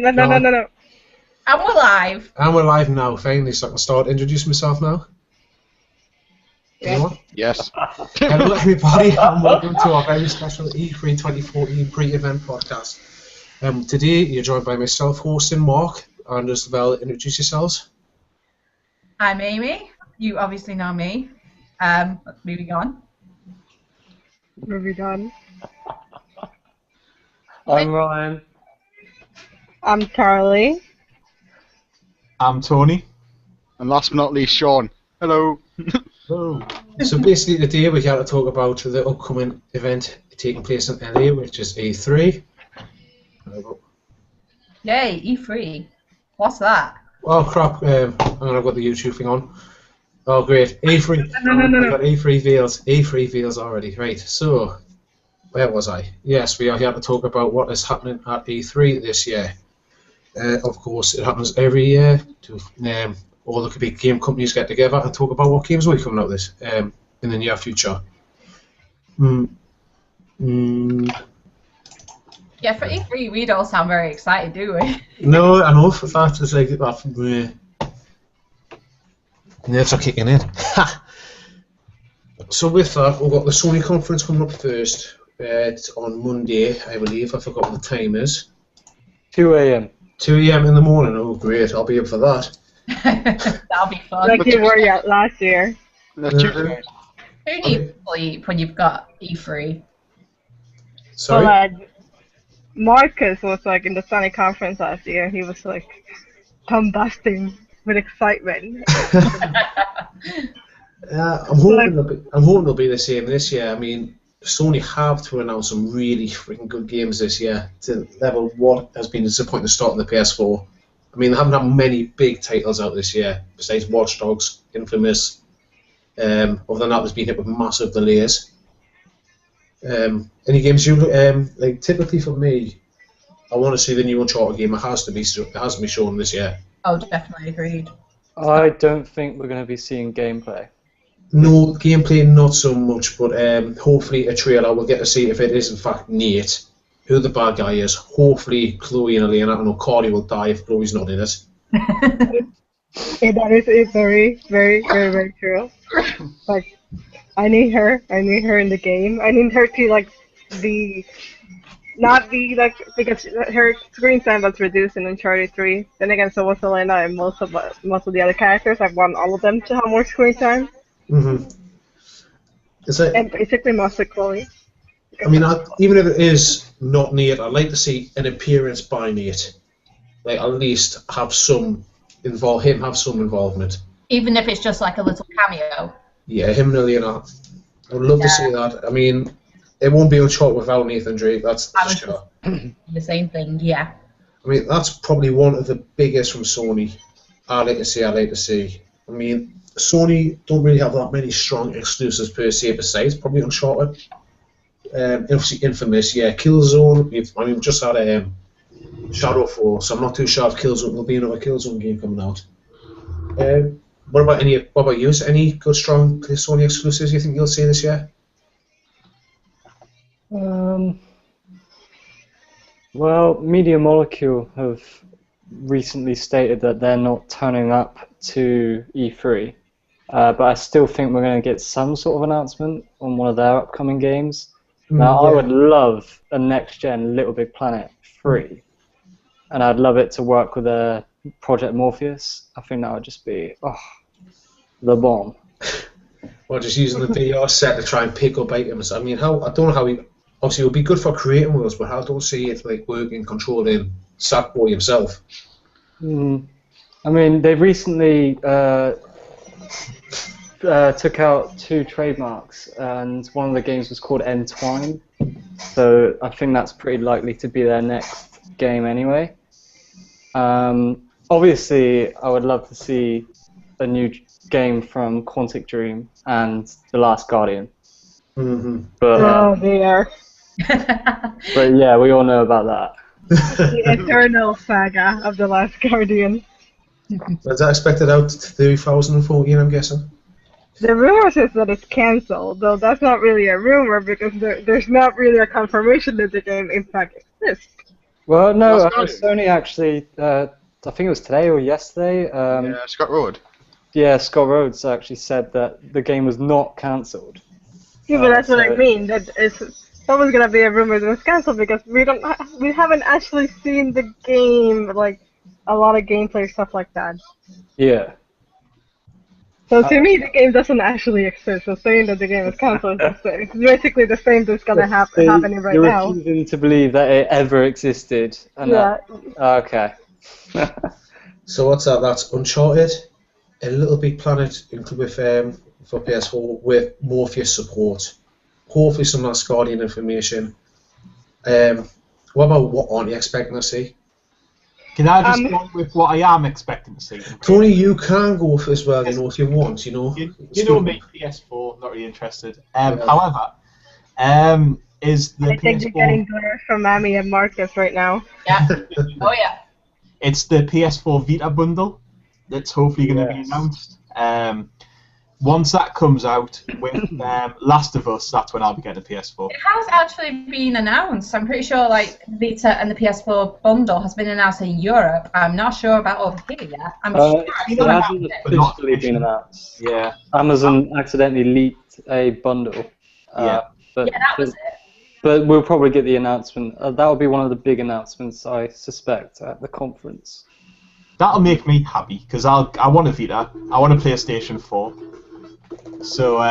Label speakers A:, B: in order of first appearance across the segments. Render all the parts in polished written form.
A: No, no, no, no, no.
B: And we're live.
C: And we're live now, finally, so I can start introducing myself now.
A: Yeah.
D: Yes.
C: Hello everybody, and welcome to our very special E3 2014 pre-event podcast. Today you're joined by myself, hosting Mark, and as well, introduce yourselves.
B: I'm Amy. You obviously know me. Moving on.
A: Moving on.
E: I'm Ryan.
A: I'm Carlie.
D: I'm Tony. And last but not least, Sean. Hello.
C: Oh. So basically today we're here to talk about the upcoming event taking place in LA, which is E3.
B: Yay, E3. What's that?
C: Oh crap, I've got the YouTube thing on. Oh great, E3.
A: No.
C: I've got E3 veils. E3 veils already. Right, so where was I? Yes, we are here to talk about what is happening at E3 this year. Of course, it happens every year. All the big game companies get together and talk about what games will be coming out this in the near future.
B: Yeah, for E3 we don't sound very excited, do we?
C: No, I know for that. It's like that. Nerves are kicking in. So with that, we've got the Sony conference coming up first. It's on Monday, I believe. I forgot what the time is.
E: 2 a.m.
C: 2 a.m. in the morning. Oh, great! I'll be up for that.
B: That'll be fun.
A: Like you were last year.
B: Who needs sleep when you've got E3?
C: Sorry.
A: Well, Marcus was like in the Sony conference last year. He was like combusting with excitement.
C: I'm hoping it'll be the same this year. I mean, Sony have to announce some really freaking good games this year to level what has been a disappointing start on the PS4. I mean, they haven't had many big titles out this year, besides Watch Dogs, Infamous. Other than that, there's been hit with massive delays. Any games you like? Typically for me, I want to see the new Uncharted game. It has to be shown this year.
B: Oh, definitely agreed.
E: I don't think we're going to be seeing gameplay.
C: No gameplay, not so much, but hopefully a trailer. We'll get to see if it is in fact Nate, who the bad guy is. Hopefully Chloe and Elena. I know Carlie will die if Chloe's not in it.
A: Yeah, that is very, very, very, very true. Like, I need her. I need her in the game. I need her to like not be like, because her screen time was reduced in Uncharted 3. Then again, so was Elena and most of the other characters. I want all of them to have more screen time.
C: Mm-hmm.
A: And basically most of Chloe.
C: I mean, even if it is not Nate, I'd like to see an appearance by Nate. Like, at least have some involvement.
B: Even if it's just like a little cameo.
C: Yeah, him and Elena. I would love to see that. I mean, it won't be Uncharted without Nathan Drake, that's for sure.
B: The same thing, yeah.
C: I mean, that's probably one of the biggest from Sony. I'd like to see. I mean, Sony don't really have that many strong exclusives per se, besides probably Uncharted. Obviously Infamous, yeah. Killzone, we've just had a Shadowfall, so I'm not too sure if there'll be another Killzone game coming out. What about you? Any good strong Sony exclusives you think you'll see this year?
E: Well, Media Molecule have recently stated that they're not turning up to E3, but I still think we're going to get some sort of announcement on one of their upcoming games. Now, I would love a next-gen Little Big Planet 3, and I'd love it to work with a Project Morpheus. I think that would just be, the bomb.
C: Or just using the VR set to try and pick up items. I mean, I don't know how obviously it would be good for creating worlds, but I don't see it like working, controlling Sackboy himself.
E: I mean, they recently took out 2 trademarks, and one of the games was called Entwine, so I think that's pretty likely to be their next game anyway. Obviously, I would love to see a new game from Quantic Dream and The Last Guardian. But,
A: There.
E: but yeah, we all know about that.
A: The eternal saga of The Last Guardian.
C: Is that expected out 2014, I'm guessing?
A: The rumor says that it's cancelled, though that's not really a rumor because there's not really a confirmation that the game in fact exists.
E: Well, no,
D: That's
E: Sony actually, I think it was today or yesterday.
D: Scott Road.
E: Yeah, Scott Rhodes actually said that the game was not cancelled.
A: Yeah, but that's what I
E: So-
A: mean. That it's always gonna be a rumor that it was cancelled because we haven't actually seen the game, like a lot of gameplay stuff like that.
E: Yeah.
A: So to me, the game doesn't actually exist. So saying that the game is cancelled is it's basically the same that's gonna happening right
E: You're
A: now.
E: refusing to believe that it ever existed. And
A: Yeah.
E: Okay.
C: So what's that? That's Uncharted, a Little Big Planet with for PS4 with Morpheus support. Hopefully some last Guardian information. What about what aren't you expecting to see?
F: Can I just go with what I am expecting to see?
C: Tony, you can go for as well, you know, if you want, you know.
F: You know me, PS4, not really interested.
C: Yeah.
F: However, is the
A: I think you're getting
F: PS4...
A: glares from Mammy and Marcus right now.
B: Yeah. Oh yeah.
F: It's the PS4 Vita bundle that's hopefully going to be announced. Once that comes out with Last of Us, that's when I'll be getting a PS4.
B: It has actually been announced. I'm pretty sure like Vita and the PS4 bundle has been announced in Europe. I'm not sure about over here yet. I'm sure
E: It
B: I saw about
E: hasn't
B: it.
E: officially been announced.
F: Yeah.
E: Amazon accidentally leaked a bundle.
F: Yeah.
E: But,
B: Yeah, that was it.
E: But we'll probably get the announcement. That will be one of the big announcements, I suspect, at the conference.
F: That'll make me happy, because I want a Vita. I want a PlayStation 4. So,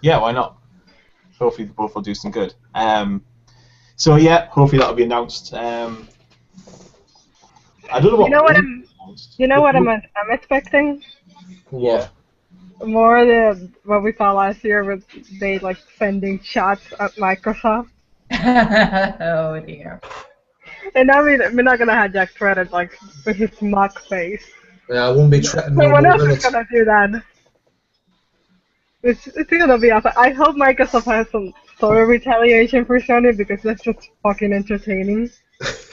F: yeah, why not? Hopefully both will do some good. So, yeah, hopefully that'll be announced. I don't know what...
A: You know what I'm expecting?
C: What?
A: More the what we saw last year with they like sending shots at Microsoft.
B: Oh dear.
A: And I mean, we're not gonna have Jack threatened like with his mock face.
C: Yeah, I won't be threatening no
A: Someone
C: more
A: else is
C: minutes.
A: gonna do that. It's gonna be awesome. I hope Microsoft has some sort of retaliation for Sony because that's just fucking entertaining.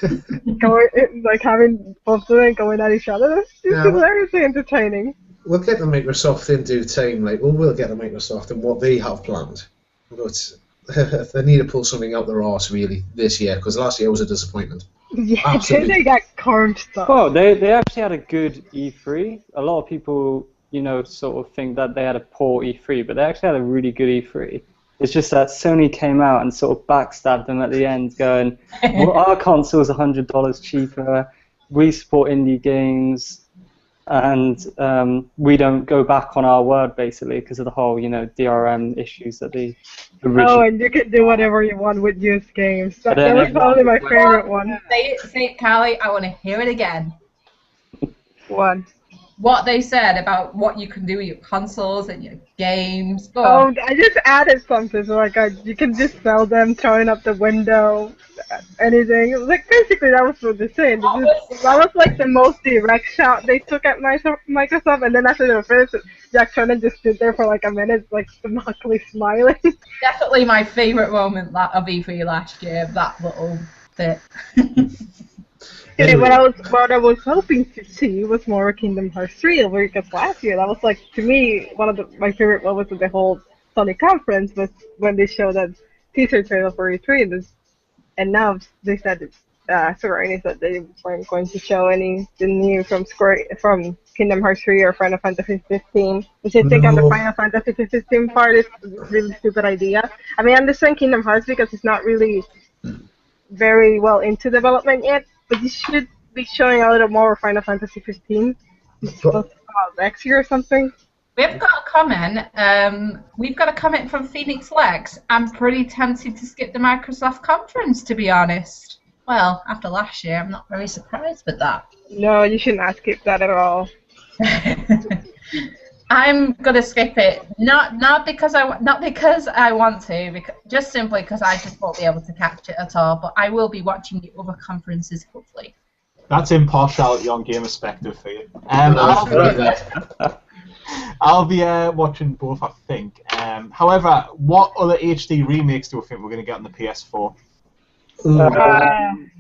A: Like having both of them going at each other. It's hilariously entertaining.
C: We'll get to Microsoft in due time. Like, we'll get to Microsoft and what they have planned. But they need to pull something out their arse really this year because last year was a disappointment.
A: Yeah,
C: Absolutely.
A: they got carved stuff.
E: Well, they actually had a good E3. A lot of people, you know, sort of think that they had a poor E3, but they actually had a really good E3. It's just that Sony came out and sort of backstabbed them at the end, going, well, our console's $100 cheaper, we support indie games, and we don't go back on our word, basically, because of the whole, you know, DRM issues that the original...
A: Oh, and you can do whatever you want with used games. That
E: then
A: was probably my favorite one.
B: Say it, Carlie. I want to hear it again.
A: One.
B: What they said about what you can do with your consoles and your games. Go
A: Oh,
B: on.
A: I just added something, so like you can just sell them, throwing up the window, anything. Like basically that was what they said. That was like the most direct shot they took at Microsoft, and then after they were finished, Jack Turner just stood there for like a minute, like smockily smiling.
B: Definitely my favourite moment of E3 last year. That little bit.
A: Okay, what I was hoping to see was more Kingdom Hearts 3, because last year that was like to me one of my favorite moments of the whole Sony conference was when they showed that teaser trailer for E3, and now they said Square said they weren't going to show anything new from Kingdom Hearts 3 or Final Fantasy 15, which I think on the Final Fantasy 15 part is a really stupid idea. I mean, I understand Kingdom Hearts because it's not really very well into development yet. But you should be showing a little more Final Fantasy 15. It's supposed to come out next year or something.
B: We've got a comment. We've got a comment from Phoenix Lex. I'm pretty tempted to skip the Microsoft conference, to be honest. Well, after last year, I'm not very surprised with that.
A: No, you should not skip that at all.
B: I'm gonna skip it. Not because I want to, just simply because I just won't be able to catch it at all. But I will be watching the other conferences, hopefully.
F: That's impartiality on Gamerspective for you. I'll be watching both, I think. However, what other HD remakes do I think we're going to get on the PS4?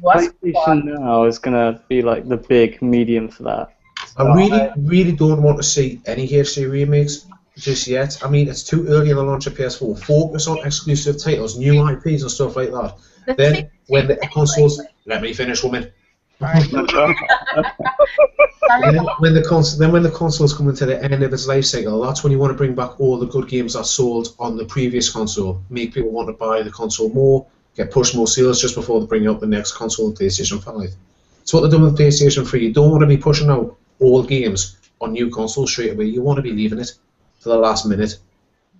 E: PlayStation Now is going to be like the big medium for that.
C: I really don't want to see any HD remakes just yet. I mean, it's too early in the launch of PS4. Focus on exclusive titles, new IPs and stuff like that. Then, when the consoles Let me finish, woman.
B: Right.
C: When the consoles come into the end of its life cycle, that's when you want to bring back all the good games that sold on the previous console. Make people want to buy the console more, get push more sales just before they bring out the next console, PlayStation 5. It's what they're doing with PlayStation 3. You don't want to be pushing out old games on new consoles straight away. You want to be leaving it to the last minute.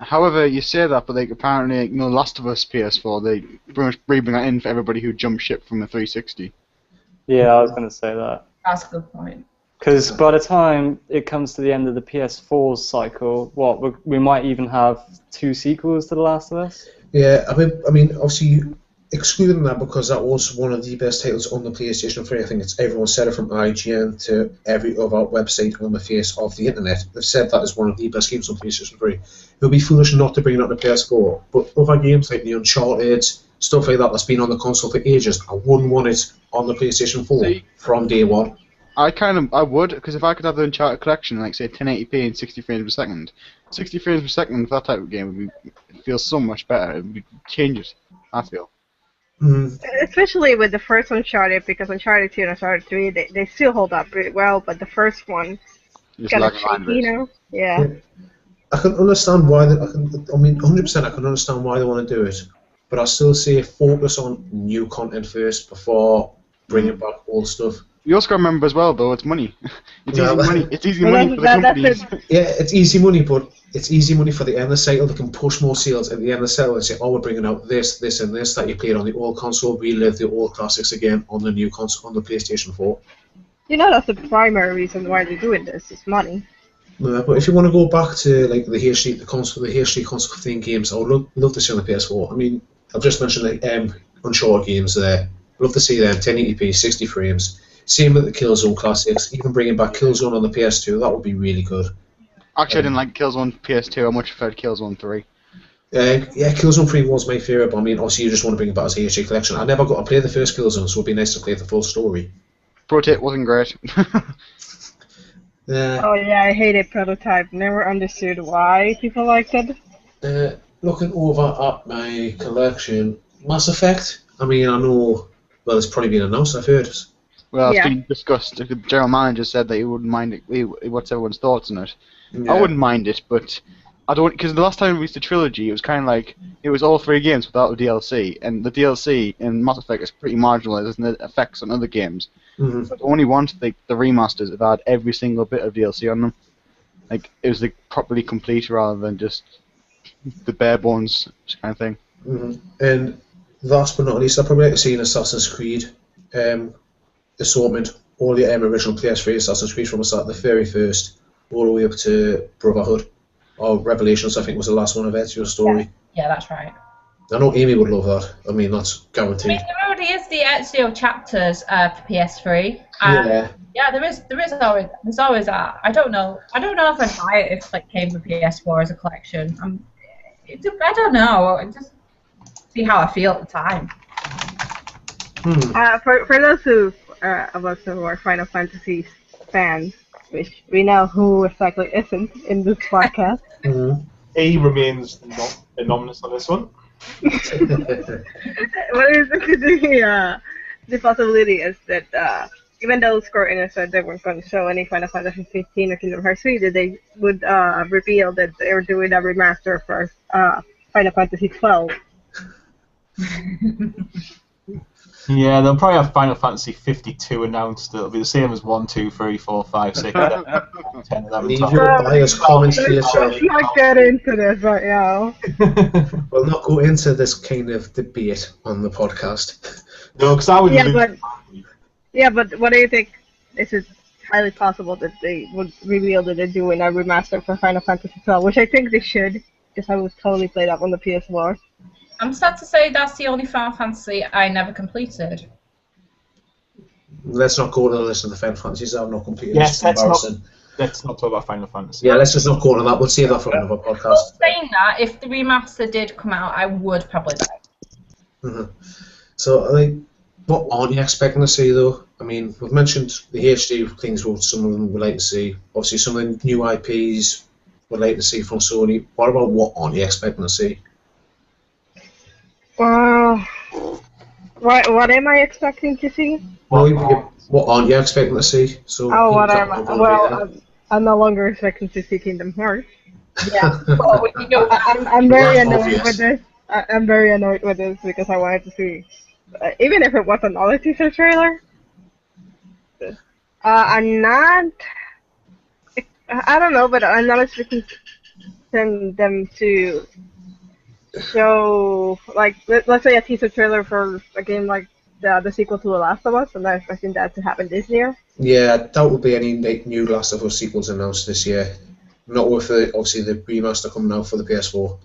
D: However, you say that, but like apparently, Last of Us PS4, they pretty much bring that in for everybody who jumped ship from the 360.
E: Yeah, I was going to say that.
B: That's a good point.
E: Because by the time it comes to the end of the PS4's cycle, we might even have 2 sequels to The Last of Us?
C: Yeah, I mean, obviously, excluding that because that was one of the best titles on the PlayStation 3. I think everyone said it from IGN to every other website on the face of the internet. They've said that is one of the best games on PlayStation 3. It would be foolish not to bring it on the PS4. But other games like the Uncharted, stuff like that that's been on the console for ages, I wouldn't want it on the PlayStation 4 from day one.
D: I would, because if I could have the Uncharted collection, like say 1080p and 60 frames per second, 60 frames per second for that type of game would feel so much better. It would change it, I feel.
A: Especially with the first Uncharted, because Uncharted 2 and Uncharted 3, they still hold up pretty well, but the first one kind of shaky, Yeah.
C: I can understand why. 100% I can understand why they want to do it, but I still say focus on new content first before bringing back old stuff.
D: You also got to remember as well, though, it's money. It's easy money. It's easy money for the companies.
C: Yeah, it's easy money, but it's easy money for the end of the cycle. They can push more sales at the end of the cycle and say, "Oh, we're bringing out this, this, and this that you played on the old console. Relive the old classics again on the new console, on the PlayStation 4."
A: That's the primary reason why they're doing this. Is money.
C: But if you want to go back to like the HD console themed games, I would love to see on the PS4. I mean, I've just mentioned the Uncharted games there. Love to see them 1080p, 60 frames. Same with the Killzone classics. Even bringing back Killzone on the PS2, that would be really good.
D: Actually, I didn't like Killzone PS2. I much preferred Killzone 3.
C: Yeah, Killzone 3 was my favourite, but I mean, obviously you just want to bring it back as a HD collection. I never got to play the first Killzone, so it would be nice to play the full story.
D: Prototype wasn't great.
A: Oh yeah, I hated Prototype. Never understood why people liked it.
C: Looking over at my collection, Mass Effect. I mean, I know. Well, it's probably been announced. I've heard.
D: Well, it's been discussed. The general manager said that he wouldn't mind it. What's everyone's thoughts on it? Yeah. I wouldn't mind it, but I don't, because the last time we released the trilogy, it was kind of like it was all 3 games without the DLC, and the DLC in Mass Effect is pretty marginal. It doesn't have effects on other games. So I only want the remasters that had every single bit of DLC on them. Like it was like properly complete rather than just the bare bones kind of thing.
C: And last but not least, I'd probably like to see an Assassin's Creed assortment, all the original PS3 Assassin's Creed from the very first, all the way up to Brotherhood, or Revelations, I think was the last one of Ezio's story.
B: Yeah, that's right.
C: I know Amy would love that. I mean, that's guaranteed.
B: I mean, there already is the Ezio chapters for PS3. Yeah, there's always that. I don't know if I'd buy it if it came with PS4 as a collection. I don't know. Just see how I feel at the time.
A: For those of us who are Final Fantasy fans, which we know who exactly isn't in this podcast.
F: A remains not anonymous on this one.
A: What is the possibility is that even though Square Enix said they weren't going to show any Final Fantasy 15 or Kingdom Hearts 3, that they would reveal that they were doing a remaster for Final Fantasy 12.
F: Yeah, they'll probably have Final Fantasy 52 announced. It'll be the same as 1, 2, 3, 4, 5, 6, 7, 10, 11,
C: Leave your biased comments to yourself.
A: Let's not get into this right now.
C: We'll not go into this kind of debate on the podcast.
F: No, because I would.
A: But what do you think? Is it highly possible that they would reveal that they're doing a remaster for Final Fantasy 12, which I think they should, because I was totally played up on the PS4.
B: I'm sad to say that's the only Final Fantasy I never completed.
C: Let's not go to the list of the Final Fantasies I've not completed.
F: Yes, let's not talk about Final Fantasy.
C: Yeah, let's just not go on that. We'll save that for another podcast.
B: Well, saying that, if the remaster did come out, I would probably buy it.
C: So, I mean, what aren't you expecting to see, though? I mean, we've mentioned the HD things which some of them would like to see. Obviously, some of the new IPs we'd like to see from Sony. What about what aren't you expecting to see?
A: What am I expecting to see?
C: What aren't you expecting to see? So
A: Oh, what
C: Kingdom
A: am I?
C: Hearts are
A: Well,
C: gonna be
A: I'm no longer expecting to see Kingdom Hearts.
B: Yeah. Well, you know that.
A: I'm very
C: That's
A: annoyed
C: obvious.
A: with this. I'm very annoyed with this because I wanted to see, even if it was another teaser trailer. I'm not. I don't know, but I'm not expecting them to show like let's say a teaser trailer for a game like the sequel to The Last of Us. I'm not expecting that to happen this year.
C: Yeah, I doubt will be any new Last of Us sequels announced this year. Not with obviously the remaster coming out for the PS4.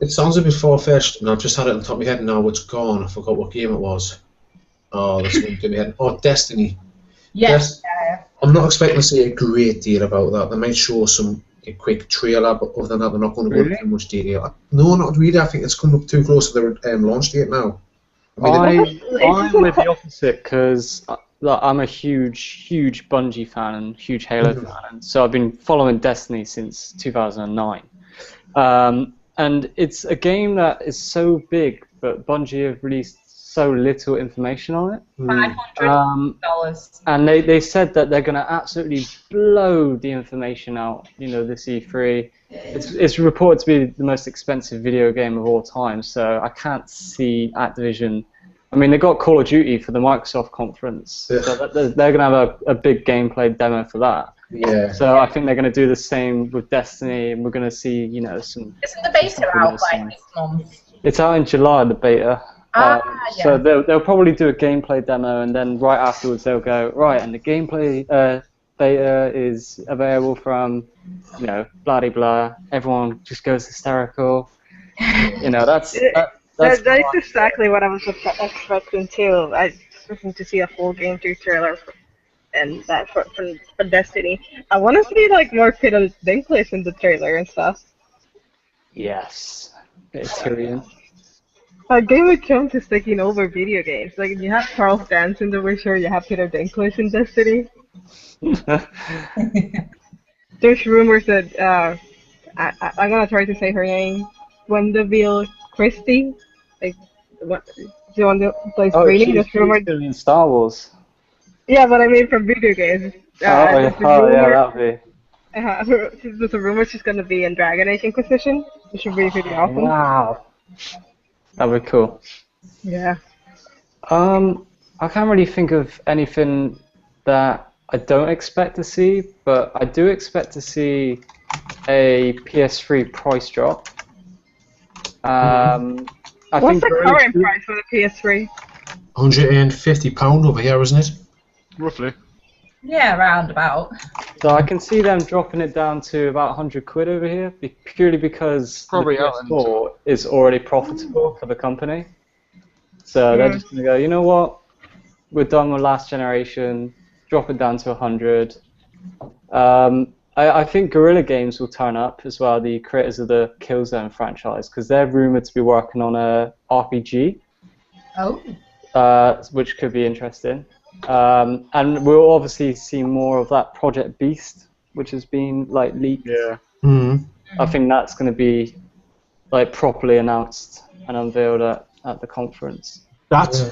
C: It sounds a bit far-fetched, and I've just had it on top of my head, and now it's gone. I forgot what game it was. Oh, this one in my head. Oh, Destiny.
B: Yes.
C: I'm not expecting to see a great deal about that. They might show a quick trailer, but other than that, they're not going to go into too much detail. No, not really. I think it's coming up too close to the launch date now.
E: I'm with the opposite because I'm a huge Bungie fan and huge Halo fan, and so I've been following Destiny since 2009. And it's a game that is so big, but Bungie have released so little information on it.
B: $500.
E: And they said that they're going to absolutely blow the information out, this E3. It's reported to be the most expensive video game of all time, so I can't see Activision. I mean, they got Call of Duty for the Microsoft conference, so they're going to have a big gameplay demo for that.
C: Yeah.
E: So I think they're going to do the same with Destiny, and we're going to see, some...
B: Isn't the beta out like this month?
E: It's out in July, the beta.
B: Yeah.
E: So they'll probably do a gameplay demo, and then right afterwards they'll go, right, and the gameplay beta is available from, blah de blah. Everyone just goes hysterical. That's
A: exactly what I was expecting too. I was expecting to see a full game 2 trailer and that for Destiny. I want to see like more Peter Dinklage in the trailer and stuff.
E: Yes, it's Tyrion.
A: Game of Thrones is taking over video games. Like you have Charles Dance in The Witcher, you have Peter Dinklage in Destiny. There's rumors that I'm gonna try to say her name, Gwendolyn Christie, like the one that plays Greenie. There's rumors
E: in Star Wars.
A: Yeah, but I mean from video games.
E: Yeah, that'd be.
A: There's a rumor she's gonna be in Dragon Age Inquisition, which would be pretty awesome.
E: Wow. That'd be cool.
A: Yeah.
E: I can't really think of anything that I don't expect to see, but I do expect to see a PS3 price drop.
A: What's the current price for the PS3?
C: £150 over here, isn't it?
D: Roughly.
B: Yeah, around about.
E: So I can see them dropping it down to about £100 over here, purely because the PS4 is already profitable for the company. So they're just going to go, you know what? We're done with last generation. Drop it down to 100. I think Guerrilla Games will turn up as well, the creators of the Killzone franchise, because they're rumored to be working on a RPG.
B: Oh.
E: Which could be interesting. And we'll obviously see more of that Project Beast, which has been like leaked.
D: Yeah.
E: I think that's going to be like properly announced and unveiled at the conference.
F: That's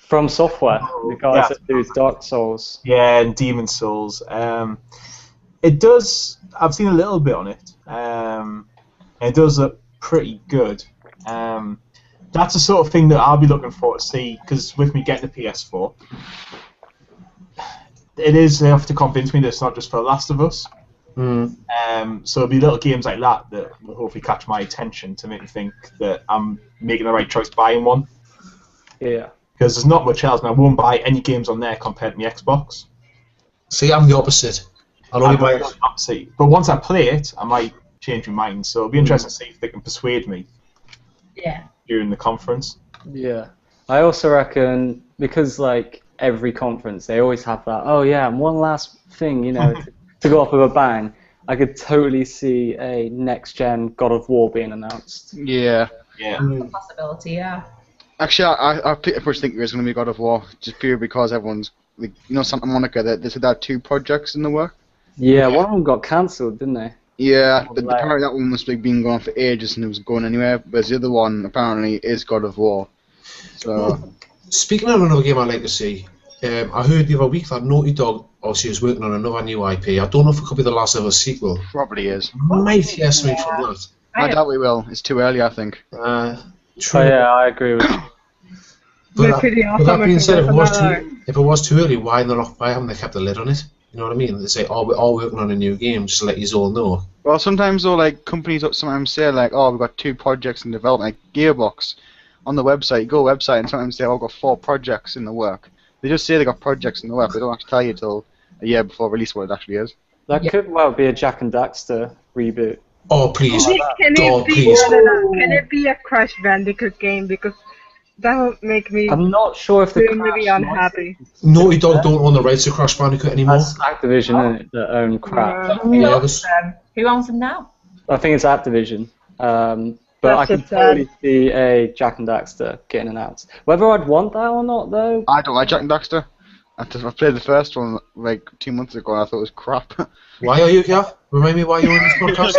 E: From Software, the guys that do Dark Souls.
F: Yeah, and Demon Souls. It does. I've seen a little bit on it. It does look pretty good. That's the sort of thing that I'll be looking for to see, because with me getting the PS4, they have to convince me that it's not just for The Last of Us. So it'll be little games like that that will hopefully catch my attention to make me think that I'm making the right choice buying one.
E: Yeah.
F: Because there's not much else, and I won't buy any games on there compared to my Xbox.
C: See, I'm the opposite. I'll only buy
F: it. But once I play it, I might change my mind. So it'll be interesting to see if they can persuade me.
B: Yeah.
F: During the conference.
E: Yeah. I also reckon, because like every conference, they always have that, oh yeah, and one last thing, to go off with a bang, I could totally see a next-gen God of War being announced.
D: Yeah.
F: Yeah.
B: That's a possibility, yeah.
D: Actually, I pretty much think there's going to be God of War, just purely because everyone's, like, Santa Monica, they said they had 2 projects in the work.
E: Yeah, one of them got cancelled, didn't they?
D: Yeah,
E: Or
D: apparently that one must have been going on for ages and it was going anywhere, whereas the other one apparently is God of War. So
C: Speaking of another game I'd like to see, I heard the other week that Naughty Dog obviously is working on another new IP. I don't know if it could be the last ever sequel.
D: probably is.
C: Might hear something from that.
D: I doubt we will. It's too early, I think.
C: True.
E: Oh yeah, I agree with you.
C: But
A: pretty
C: that, but that
A: awesome
C: being
A: if
C: said,
A: it was
C: if it was too early, why haven't they kept the lid on it? You know what I mean? They say, "Oh, we're all working on a new game," just to let you all know.
D: Well, sometimes though, like companies sometimes say like, "Oh, we've got 2 projects in development." Like Gearbox, on the website, you go to the website, and sometimes they say, "Oh, I've got 4 projects in the work." They just say they got projects in the work. They don't actually tell you till a year before release what it actually is.
E: That could well be a Jack and Daxter reboot.
C: Oh please,
A: Can it be a Crash Bandicoot game? Because that would make me
E: I'm not sure if the
A: really
E: Crash
A: unhappy.
C: Naughty Dog don't own the rights to Crash Bandicoot anymore.
E: That's Activision, isn't it, that own Crash.
B: Who owns them now?
E: I think it's Activision. But
A: That's
E: I can
A: just sad.
E: totally see a Jack and Daxter getting announced. Whether I'd want that or not, though.
D: I don't like Jack and Daxter. I played the first one like 2 months ago and I thought it was crap.
C: Why are you here? Remind me why you're in this podcast.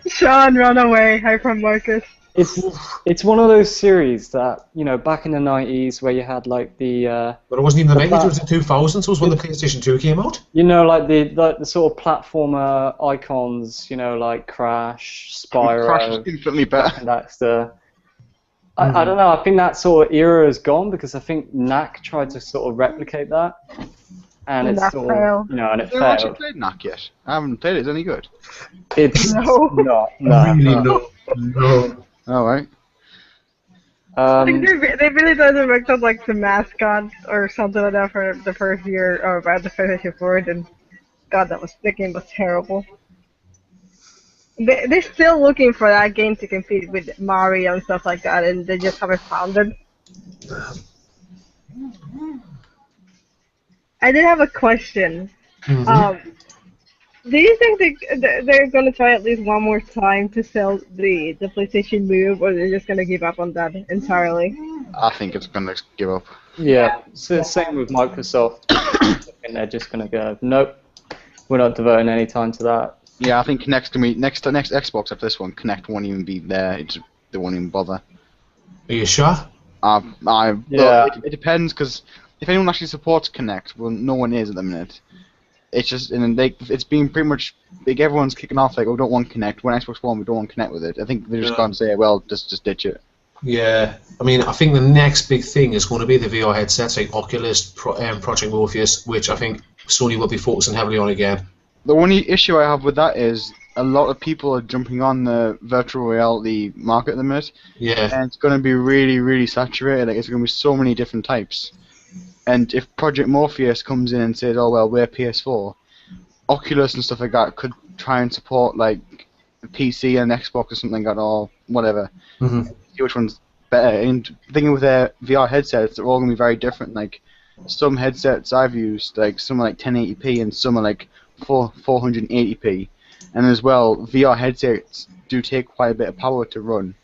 A: Sean, run away. Hi from Marcus.
E: It's one of those series that, you know, back in the 90s where you had like the
C: But it wasn't even the 90s, it was the 2000s. It was when the PlayStation 2 came out.
E: you know, like the sort of platformer icons, you know, like Crash, Spyro,
D: Crash is infinitely better.
E: Jack and Daxter. I don't know, I think that sort of era is gone because I think Knack tried to sort of replicate that. And it's
A: that
E: sort
A: failed.
E: of, you know, and it
D: Have you actually
E: failed.
D: played Knack yet? I haven't played it. Is it any good?
E: It's
A: No.
E: not,
C: Really, no.
D: Alright.
A: Like they really doesn't make up like the mascot or something like that for the first year or about the first year forward, and God, that game was terrible. They're still looking for that game to compete with Mario and stuff like that, and they just haven't found it. I did have a question. Do you think they're going to try at least one more time to sell the PlayStation Move, or they're just going to give up on that entirely?
D: I think it's going to give up.
E: Yeah, so same with Microsoft. I think they're just going to go, nope, we're not devoting any time to that.
D: Yeah, I think next Xbox after this one, Kinect won't even be there. They won't even bother.
C: Are you sure?
E: Yeah.
D: Well, it depends because if anyone actually supports Kinect, well, no one is at the minute. It's just it's been pretty much like everyone's kicking off like, oh, we don't want Kinect. When Xbox One, we don't want Kinect with it. I think they're just going to say, well, just ditch it.
C: Yeah, I mean, I think the next big thing is going to be the VR headsets like Oculus, Project Morpheus, which I think Sony will be focusing heavily on again.
D: The only issue I have with that is a lot of people are jumping on the virtual reality market at the minute.
C: Yeah.
D: And it's going to be really, really saturated. Like, it's going to be so many different types. And if Project Morpheus comes in and says, oh, well, we're PS4, Oculus and stuff like that could try and support, like, PC and Xbox or something like that, or whatever.
C: Mm-hmm.
D: See which one's better. And thinking with their VR headsets, they're all going to be very different. Like, some headsets I've used, like, some are like 1080p and some are like 480p. And as well, VR headsets do take quite a bit of power to run,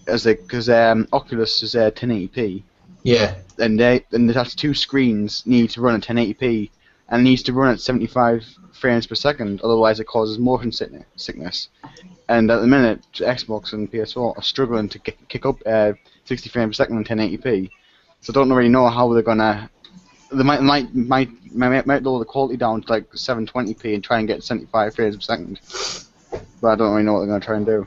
D: because Oculus is 1080p.
C: Yeah.
D: And that's 2 screens need to run at 1080p, and needs to run at 75 frames per second, otherwise it causes motion sickness. And at the minute, Xbox and PS4 are struggling to kick up 60 frames per second on 1080p. So I don't really know how they're gonna. They might lower the quality down to like 720p and try and get 75 frames per second. But I don't really know what they're gonna try and do.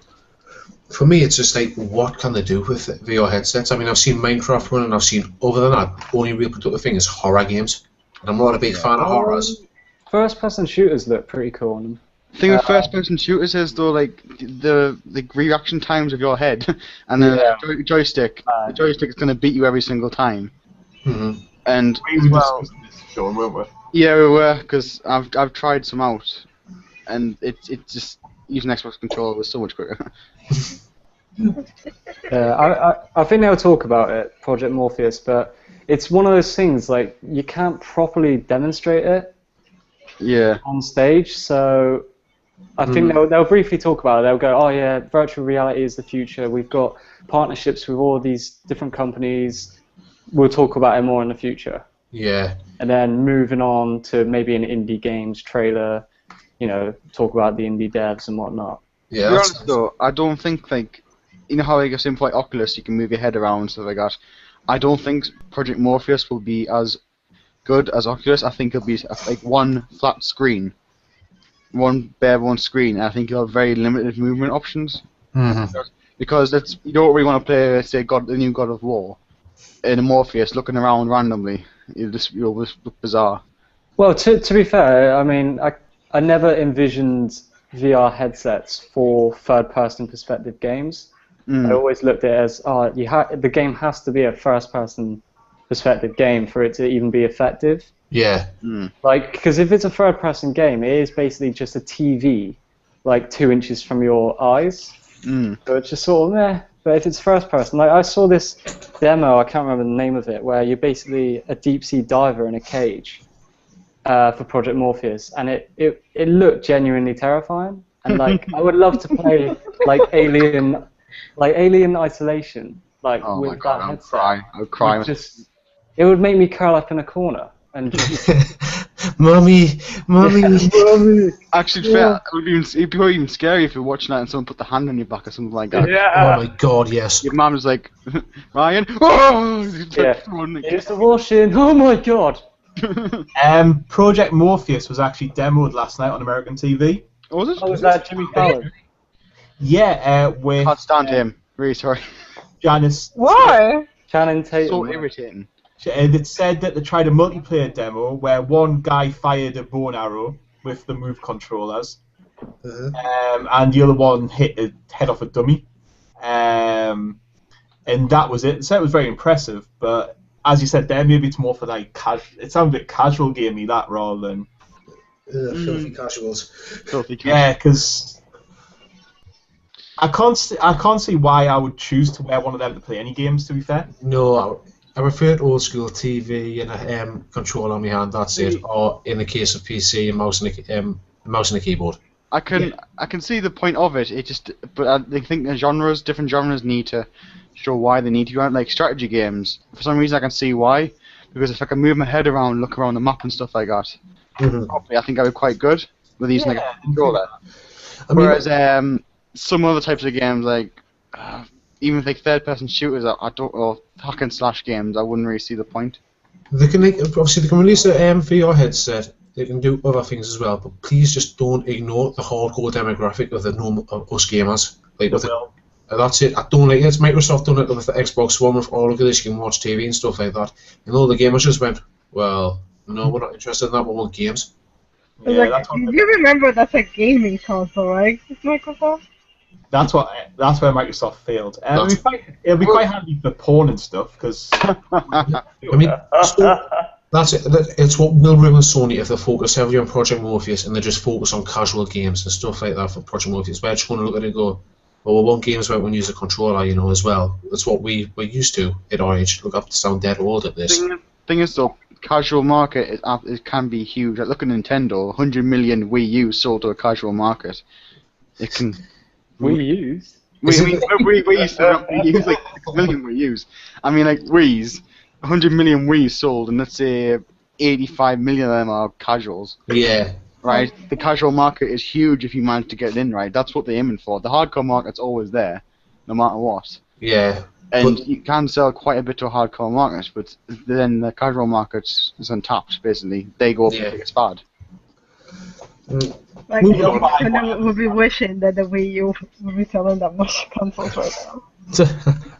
C: For me, it's just like, what can they do with VR headsets? I mean, I've seen Minecraft run, and I've seen, other than that, the only real productive thing is horror games. And I'm not a big fan of horrors.
E: First-person shooters look pretty cool on them.
D: The thing with first-person shooters is though, like the reaction times of your head and the joystick. The joystick is going to beat you every single time.
C: Mm-hmm.
D: And
F: We were discussing this, Sean, weren't we?
D: yeah, we were, because I've tried some out, and it's just using Xbox controller was so much quicker.
E: I think they'll talk about it, Project Morpheus, but it's one of those things, like, you can't properly demonstrate it on stage, so I think they'll briefly talk about it. They'll go, oh yeah, virtual reality is the future, we've got partnerships with all these different companies, we'll talk about it more in the future.
C: Yeah.
E: And then moving on to maybe an indie games trailer, talk about the indie devs and whatnot.
C: Yeah.
D: To be honest though, I don't think how I guess in like Oculus you can move your head around and stuff like that. I don't think Project Morpheus will be as good as Oculus. I think it'll be like one flat screen, one screen. And I think you'll have very limited movement options.
C: Mm-hmm.
D: Because you don't really want to play, say, the new God of War in a Morpheus looking around randomly. You'll just look bizarre.
E: Well, to be fair, I mean, I never envisioned VR headsets for third-person perspective games. I always looked at it as, the game has to be a first-person perspective game for it to even be effective.
C: Yeah.
E: Like, because if it's a third-person game, it is basically just a TV, like 2 inches from your eyes. So it's just sort of meh. But if it's first-person, like I saw this demo, I can't remember the name of it, where you're basically a deep-sea diver in a cage for Project Morpheus, and it looked genuinely terrifying. And like, I would love to play like Alien Isolation, like with
D: my God,
E: that headset.
D: I would cry.
E: It would make me curl up in a corner and just
C: Mommy.
D: Actually, fair. It'd be even scary if you're watching that and someone put the hand on your back or something like that.
C: Oh my God, yes.
D: Your mum was like, Ryan, oh!
E: It's the washing. Oh my God.
F: Project Morpheus was actually demoed last night on American TV.
D: Oh, was it?
E: Oh, was that Jimmy Fallon?
F: Yeah, with
D: Can't stand him. Really sorry.
F: Janice.
A: Why?
E: Channing Tatum.
D: So irritating.
F: It said that they tried a multiplayer demo where one guy fired a bow and arrow with the Move controllers, and the other one hit a head off a dummy, and that was it. So it was very impressive, but as you said there, maybe it's more for like it sounds a bit casual gamey that rather than
C: filthy casuals.
D: Filthy casuals.
F: Yeah, because I can't see why I would choose to wear one of them to play any games. To be fair,
C: No, I prefer old school TV and a controller on my hand. That's it. Or in the case of PC, a mouse and a keyboard.
D: I can see the point of it. But I think the different genres need to show why they need to. Like strategy games, for some reason I can see why. Because if I can move my head around, look around the map and stuff like that, probably I think I'd be quite good with using like a controller. Whereas some other types of games, like even like third-person shooters, or hack and slash games, I wouldn't really see the point.
C: They can release a VR headset. They can do other things as well, but please just don't ignore the hardcore demographic of the normal us gamers. Like that's it. I don't like it. Microsoft done it with the Xbox One with all of this. You can watch TV and stuff like that. And all the gamers just went, well, no, we're not interested in that. We want games.
F: Yeah,
A: like, you remember that's a gaming console, right? It's Microsoft.
F: That's where Microsoft failed. It'll be quite handy for porn and stuff, because
C: I mean, that's it. It's what will ruin Sony if they focus heavily on Project Morpheus and they just focus on casual games and stuff like that for Project Morpheus. We're just going to look at it and go, well, we want games where we can use a controller, as well. That's what we're used to at our age. Look, I have to sound dead old at this.
D: Thing is, though, casual market it can be huge. Like, look at Nintendo, 100 million Wii U sold to a casual market. It can.
E: Wii U's?
D: We use like a million Wii U's. I mean, like Wii's, 100 million Wii's sold, and let's say 85 million of them are casuals.
C: Yeah.
D: Right? The casual market is huge if you manage to get it in right. That's what they're aiming for. The hardcore market's always there, no matter what.
C: Yeah.
D: And you can sell quite a bit to a hardcore market, but then the casual market is untapped, basically. They go for the biggest fad.
A: Like, we'll be wishing that the Wii U would be selling that much consoles right now.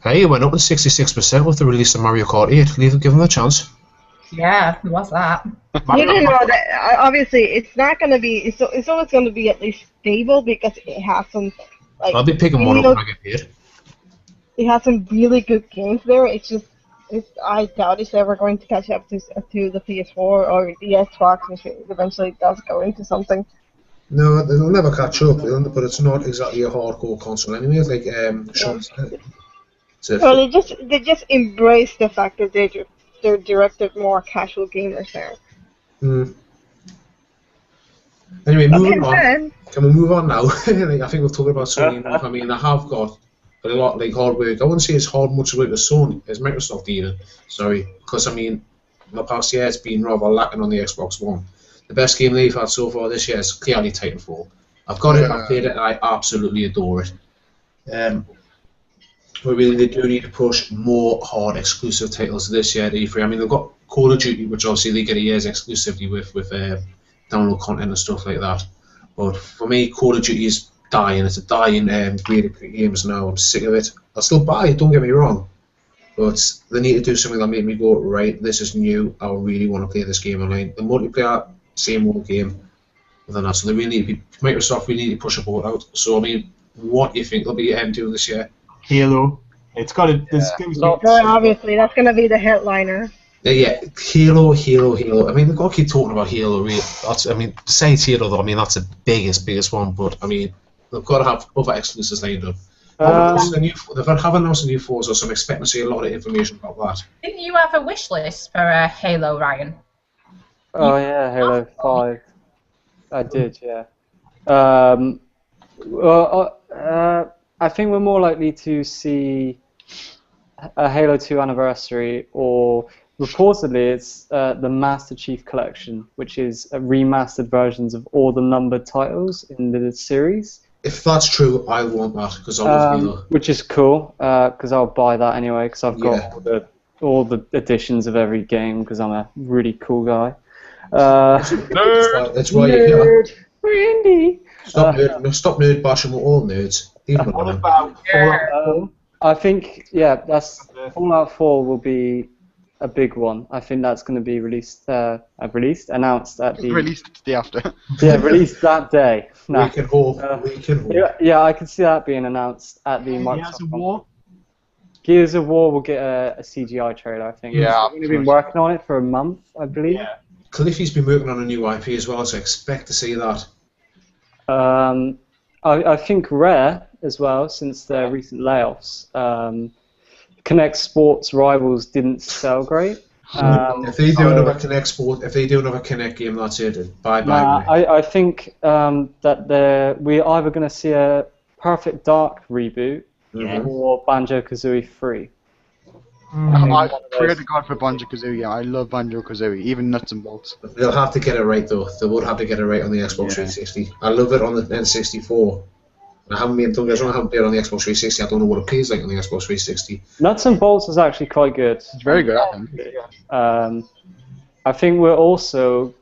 C: Hey, it went up to 66% with the release of Mario Kart 8. Give them a chance.
B: Yeah, what's that?
A: You didn't know that. Obviously, it's not going to be. It's always going to be at least stable because it has some. Like,
C: I'll be picking one up when I get paid.
A: It has some really good games there. It's just. I doubt it's ever going to catch up to the PS4 or the Xbox, which eventually does go into something.
C: No, they'll never catch up, but it's not exactly a hardcore console anyway. It's like Sean said.
A: Well, they just embrace the fact that they're directed more casual gamers there.
C: Anyway, moving on. Can we move on now? I think we've talked about Sony enough. I mean, I have got a lot like hard work. I wouldn't say it's much work as Sony, as Microsoft even. Sorry, because I mean, in the past year it's been rather lacking on the Xbox One. The the best game they've had so far this year is clearly Titanfall. I've got it, I've played it, and I absolutely adore it. But really, they do need to push more hard exclusive titles this year at E3. I mean, they've got Call of Duty, which obviously they get a year's exclusivity with download content and stuff like that. But for me, Call of Duty is dying. It's a dying breed of games now. I'm sick of it. I'll still buy it, don't get me wrong. But they need to do something that make me go, right, this is new, I really want to play this game online. The multiplayer, same old game. Than that. So they really need to be, Microsoft really need to push a boat out. So, I mean, what do you think they'll be doing this year?
F: Halo. It's got to.
A: Obviously, that's going to be the headliner.
C: Yeah, Halo. I mean, they've got to keep talking about Halo. Really. I mean, say it's Halo though. I mean, that's the biggest one. But I mean, they've got to have other exclusives lined up. They have announced a new Forza, so I'm expecting to see a lot of information about that.
B: Didn't you have a wish list for Halo, Ryan?
E: Oh yeah, Halo 5. I did, yeah. I think we're more likely to see a Halo 2 anniversary, or reportedly it's the Master Chief Collection, which is remastered versions of all the numbered titles in the series.
C: If that's true, I want that because I love Halo.
E: Which is cool, because I'll buy that anyway, because I've got all the editions of every game, because I'm a really cool guy.
C: That's why you're here.
E: Randy.
C: Stop nerd bashing. We're all nerds.
F: What about Fallout 4?
E: I think that's Fallout 4 will be a big one. I think that's going to be announced at the
D: Released the day after.
E: Yeah, released that day.
C: We can hope.
E: Yeah, I can see that being announced at the Microsoft.
F: Gears of War.
E: Gears of War will get a CGI trailer, I think.
D: Yeah,
E: we've been working on it for a month, I believe.
F: Yeah.
C: Cliffy's been working on a new IP as well, so I expect to see that.
E: I think Rare as well, since their recent layoffs. Connect Sports Rivals didn't sell great.
C: If they do another Connect Sport, if they do another Connect game, that's it. Bye.
E: I think that we're either going to see a Perfect Dark reboot or Banjo-Kazooie 3.
D: I pray to God for Banjo-Kazooie. I love Banjo-Kazooie, even Nuts and Bolts.
C: They'll have to get it right though. They would have to get it right on the Xbox 360. I love it on the N64. I haven't played it on the Xbox 360. I don't know what it plays like on the Xbox 360.
E: Nuts and Bolts is actually quite good.
D: It's very good, I think.
E: I think we're also,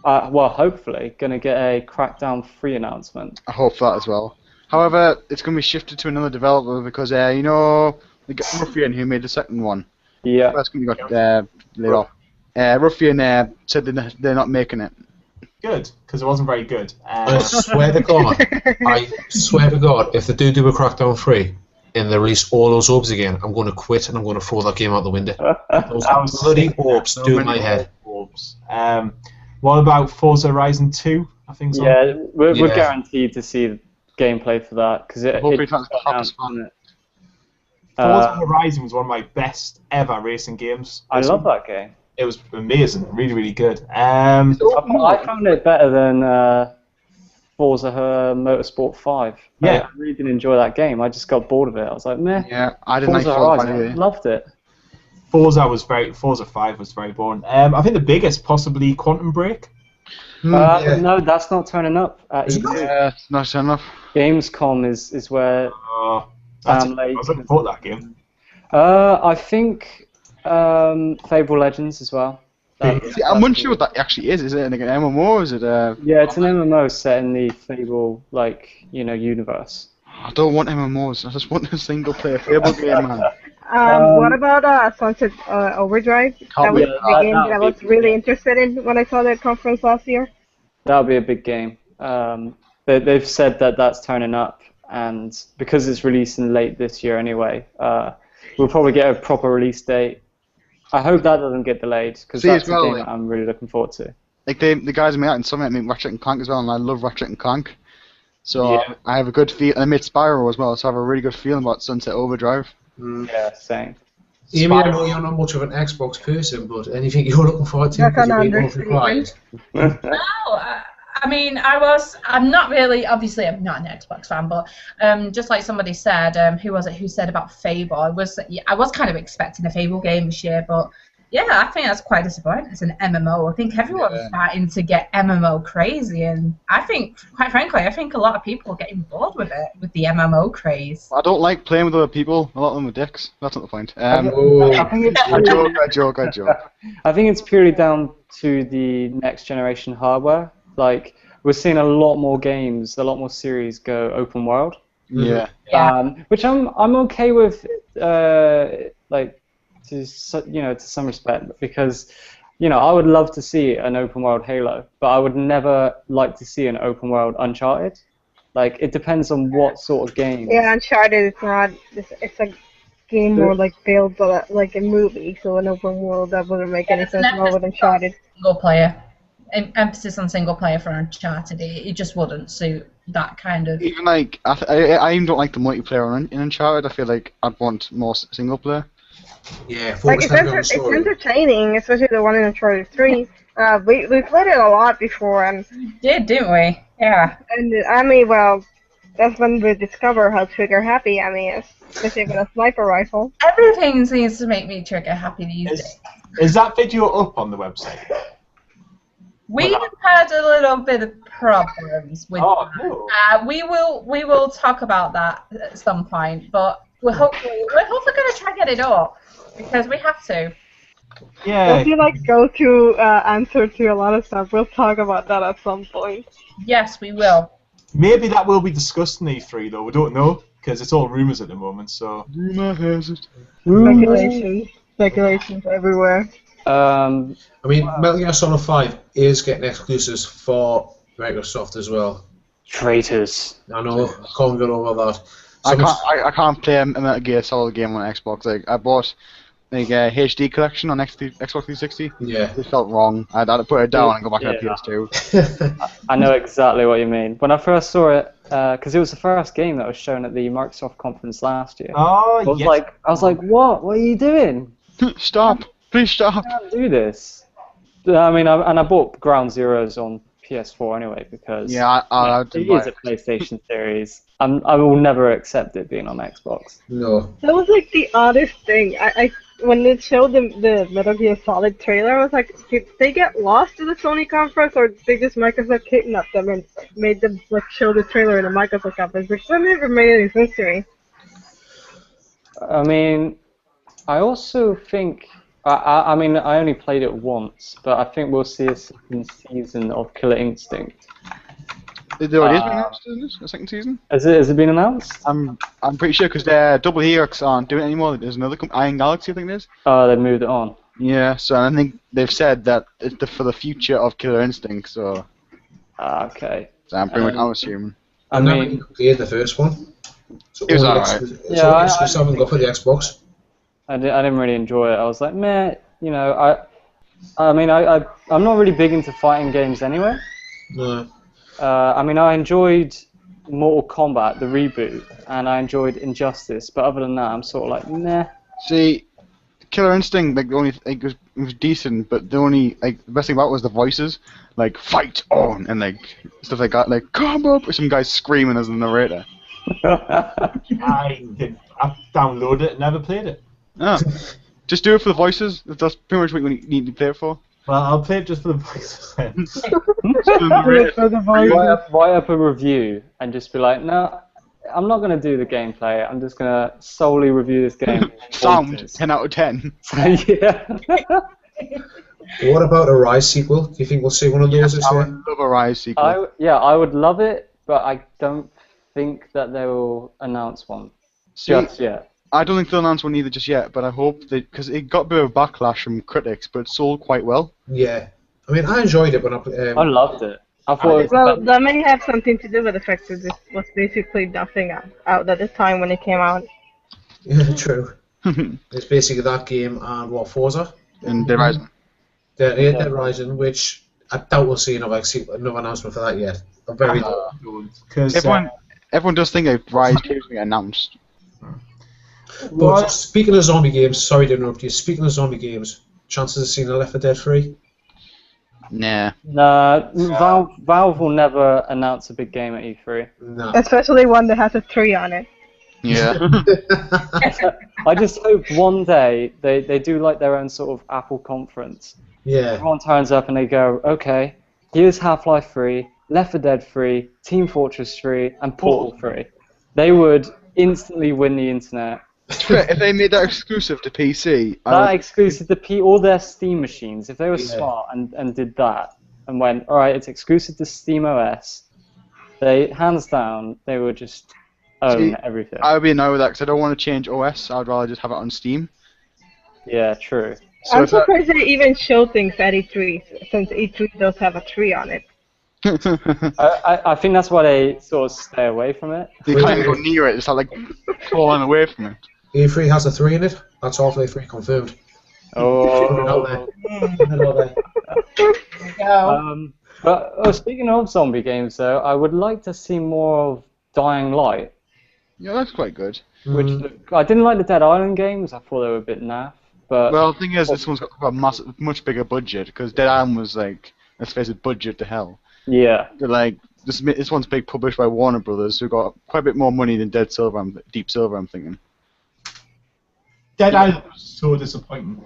E: hopefully, going to get a Crackdown 3 announcement.
D: I hope that as well. However, it's going to be shifted to another developer because, the Ruffian who made the second one.
E: Yeah.
D: That's going to be got laid off. Ruffian said they're not making it.
F: Good, because it wasn't very good.
C: I swear to God, if they do a Crackdown 3 and they release all those orbs again, I'm going to quit and I'm going to throw that game out the window. Those bloody orbs do in my head.
F: Orbs. What about Forza Horizon 2? I think so.
E: Yeah, we're guaranteed to see gameplay for that because
F: Forza Horizon was one of my best ever racing games.
E: I love that game.
F: It was amazing, really, really good.
E: I found it better than Forza Motorsport 5.
F: Yeah.
E: I really didn't enjoy that game. I just got bored of it. I was like, meh.
D: Yeah, I didn't
E: Forza
D: like
E: Horizon.
D: Forza anyway.
E: Loved it.
F: Forza 5 was very boring. I think the biggest, possibly Quantum Break.
E: No, that's not turning up at E3.
D: Yeah, it's not turning up.
E: Gamescom is where
F: I was looking forward to that game.
E: I think Fable Legends as well.
D: See, I'm unsure what that actually is. Is it like an MMO? Is it
E: Yeah, it's an MMO set in the Fable universe.
D: I don't want MMOs. I just want a single player Fable game, man.
A: What about Sunset Overdrive? That was the game that I was really interested in when I saw the conference last year.
E: That'll be a big game. They've said that that's turning up, and because it's releasing late this year anyway, we'll probably get a proper release date. I hope that doesn't get delayed, because that's a game that I'm really looking forward to.
D: Like the guys made out in Summit made Ratchet and Clank as well, and I love Ratchet and Clank. So I have a good feel, and I made Spyro as well, so I have a really good feeling about Sunset Overdrive.
E: Yeah, same.
C: Amy, I know you're not much of an Xbox person, but anything you're looking forward to?
A: That's an understatement.
B: No, I mean, I'm not really, obviously I'm not an Xbox fan, but just like somebody said, who was it who said about Fable, I was kind of expecting a Fable game this year, but Yeah, I think that's quite disappointing. It's an MMO. I think everyone's starting to get MMO crazy, and I think, quite frankly, I think a lot of people are getting bored with it, with the MMO craze.
D: I don't like playing with other people. A lot of them are dicks. That's not the point.
E: I think it's
D: I joke.
E: I think it's purely down to the next generation hardware. Like, we're seeing a lot more games, a lot more series go open world.
D: Yeah.
E: Which I'm okay with, like, to some respect, because I would love to see an open world Halo, but I would never like to see an open world Uncharted. Like, it depends on what sort of game.
A: Yeah, Uncharted is not. It's a game more like built like a movie, so an open world that wouldn't make any sense at all with Uncharted.
B: Single player. Emphasis on single player for Uncharted. It just wouldn't suit that kind of.
D: Even like I even don't like the multiplayer in Uncharted. I feel like I'd want more single player.
C: Yeah,
A: like it's entertaining, especially the one in Uncharted 3. We played it a lot before, and
B: didn't we? Yeah.
A: And I mean, well, that's when we discover how trigger happy I mean, especially with a sniper rifle.
B: Everything seems to make me trigger happy these days.
F: Is that video up on the website?
B: We've had a little bit of problems with that. We will talk about that at some point, but we're hopefully going to try and get it up because we have to.
F: Yeah.
A: If you go to answer to a lot of stuff, we'll talk about that at some point.
B: Yes, we will.
F: Maybe that will be discussed in E3 though. We don't know because it's all rumors at the moment. So.
D: Rumor has it.
A: Speculations everywhere.
C: I mean, Metal Gear Solid 5 is getting exclusives for Microsoft as well.
E: Traitors.
C: I know, I can't get over that.
D: I can't play a Metal Gear Solid game on Xbox. Like, I bought a HD collection on Xbox 360.
C: Yeah.
D: It felt wrong. I had to put it down and go back to PS2.
E: I know exactly what you mean. When I first saw it, because it was the first game that was shown at the Microsoft conference last year.
F: Oh,
E: I was like, what? What are you doing?
D: Stop. Please stop.
E: I can't do this. I mean, I bought Ground Zeroes on PS4 anyway because
D: it is
E: a PlayStation series. I will never accept it being on Xbox.
C: No.
A: That was the oddest thing. I when it showed the Metal Gear Solid trailer, I was like, did they get lost in the Sony conference, or did they just Microsoft kidnapped them and made them show the trailer in the Microsoft conference? Which never made any sense to me.
E: I mean, I also think. I mean, I only played it once, but I think we'll see a second season of Killer Instinct.
D: It already has been announced, isn't it? A second season?
E: Has it been announced?
D: I'm pretty sure because Double Helix aren't doing it anymore. There's another Iron Galaxy, I think it is.
E: Oh, they moved it on.
D: Yeah, so I think they've said that it's for the future of Killer Instinct. So.
E: Okay.
D: So I'm pretty much assuming.
C: I mean, played the first one. So
D: it was alright.
C: Yeah, I haven't got for the Xbox.
E: I didn't really enjoy it. I was like, meh, I mean, I'm not really big into fighting games anyway.
C: No.
E: I mean, I enjoyed Mortal Kombat, the reboot, and I enjoyed Injustice, but other than that, I'm sort of like, meh.
D: See, Killer Instinct, it was decent, but the best thing about it was the voices, like, fight on, and stuff like that, like, come up, with some guy screaming as the narrator.
F: I downloaded it and never played it.
D: Oh. Just do it for the voices. That's pretty much what you need to play it for.
F: Well, I'll play it just for the voices then.
E: Write up a review and just be like, no, I'm not going to do the gameplay. I'm just going to solely review this game.
D: Sound 10 out of 10.
E: Yeah.
C: What about a Rise sequel? Do you think we'll see one of those this year?
D: I would love a Rise sequel.
E: I would love it, but I don't think that they will announce one just yet.
D: I don't think they'll announce one either just yet, but I hope because it got a bit of backlash from critics, but it sold quite well.
C: Yeah, I mean, I enjoyed it when
E: I loved it. I thought
A: that may have something to do with the fact that this was basically nothing out at the time when it came out.
C: Yeah, true. It's basically that game and Forza?
D: And Dead Rising.
C: Dead Rising, which I doubt we'll see another announcement for that yet. I'm very
D: everyone does think that Rise games will get announced.
C: But speaking of zombie games, sorry to interrupt you, speaking of zombie games, chances of seeing a Left 4 Dead 3?
D: Nah.
E: Valve will never announce a big game at E3.
C: No.
A: Especially one that has a 3 on it.
D: Yeah.
E: I just hope one day they do like their own sort of Apple conference.
C: Yeah.
E: Everyone turns up and they go, okay, here's Half-Life 3, Left 4 Dead 3, Team Fortress 3, and Portal 3. They would instantly win the internet.
D: If they made that exclusive to PC,
E: That exclusive to all their Steam machines, if they were smart and did that, and went, alright, it's exclusive to Steam OS, they, hands down, they would just own everything.
D: I would be annoyed with that because I don't want to change OS. I'd rather just have it on Steam.
E: Yeah, true.
D: So
A: I'm surprised they even show things at E3, since E3 does have a 3 on it.
E: I think that's why they sort of stay away from it.
D: You can't even go near it. It's like falling away from it.
C: E3 has a 3 in it. That's Half-Life 3 confirmed.
E: Oh. But speaking of zombie games, though, I would like to see more of Dying Light.
D: Yeah, that's quite good.
E: Which I didn't like the Dead Island games. I thought they were a bit naff. But
D: well, the thing is, this one's got a much bigger budget because Dead Island was like, let's face it, budget to hell.
E: Yeah.
D: But, like this one's big, published by Warner Brothers, who got quite a bit more money than Deep Silver. I'm thinking.
F: Dead Island was so disappointing.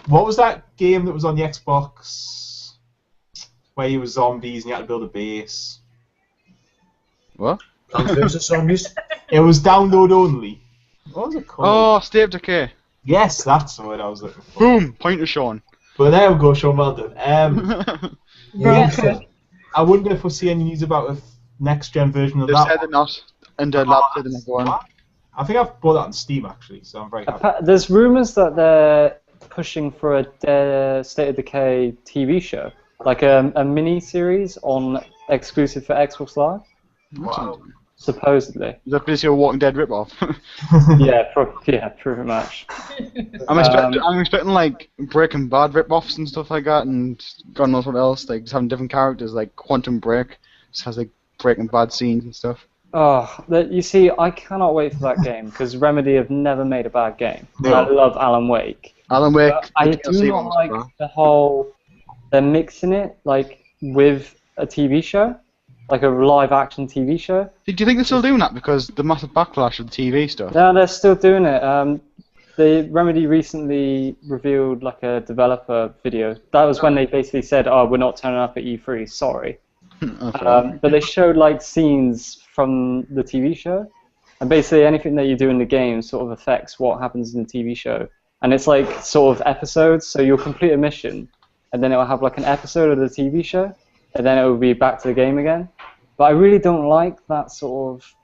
F: What was that game that was on the Xbox where you were zombies and you had to build a base?
D: What?
C: Plants vs Zombies.
F: It was download only. What was it called?
D: Oh, State of Decay.
F: Yes, that's the word I was looking for.
D: Boom! Point to Sean.
F: But there we go, Sean, well done. I wonder if we'll see any news about a next-gen version of
D: They've
F: that.
D: said they're not, and Lab said they're not going.
F: I think I've bought that on Steam, actually, so I'm very happy.
E: There's rumours that they're pushing for a State of Decay TV show, like a mini-series on exclusive for Xbox Live.
F: Wow.
E: Supposedly.
D: Is that basically a Walking Dead ripoff?
E: Yeah, pretty much.
D: I'm expecting like Breaking Bad ripoffs and stuff like that, and God knows what else. Like just having different characters, like Quantum Break just has like Breaking Bad scenes and stuff.
E: Oh, you see, I cannot wait for that game because Remedy have never made a bad game.
F: No.
E: I love Alan Wake.
D: Alan Wake.
E: I do not like the whole they're mixing it like with a TV show. Like a live-action TV show.
D: Do you think they're still doing that because the massive backlash of the TV stuff?
E: No, they're still doing it. The Remedy recently revealed like a developer video. That was when they basically said, "Oh, we're not turning up at E3. Sorry." But they showed like scenes from the TV show, and basically anything that you do in the game sort of affects what happens in the TV show. And it's like sort of episodes. So you'll complete a mission, and then it will have like an episode of the TV show, and then it will be back to the game again. But I really don't like that sort of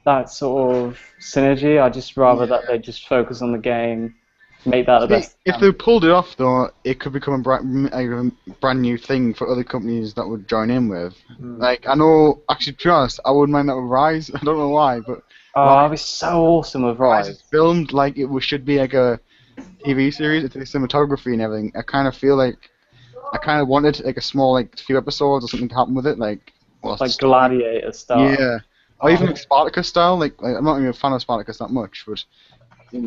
E: synergy. I just rather that they just focus on the game, make that the best.
D: If they pulled it off, though, it could become a brand new thing for other companies that would join in with. Like I know, actually, to be honest, I wouldn't mind that with Rise. I don't know why, but
E: that'd be so awesome with Rise.
D: It's filmed like it should be like a TV series. It's the cinematography and everything. I kind of feel like I kind of wanted like a small like few episodes or something to happen with it, like
E: Gladiator style.
D: Yeah, or even like Spartacus style. Like I'm not even a fan of Spartacus that much, but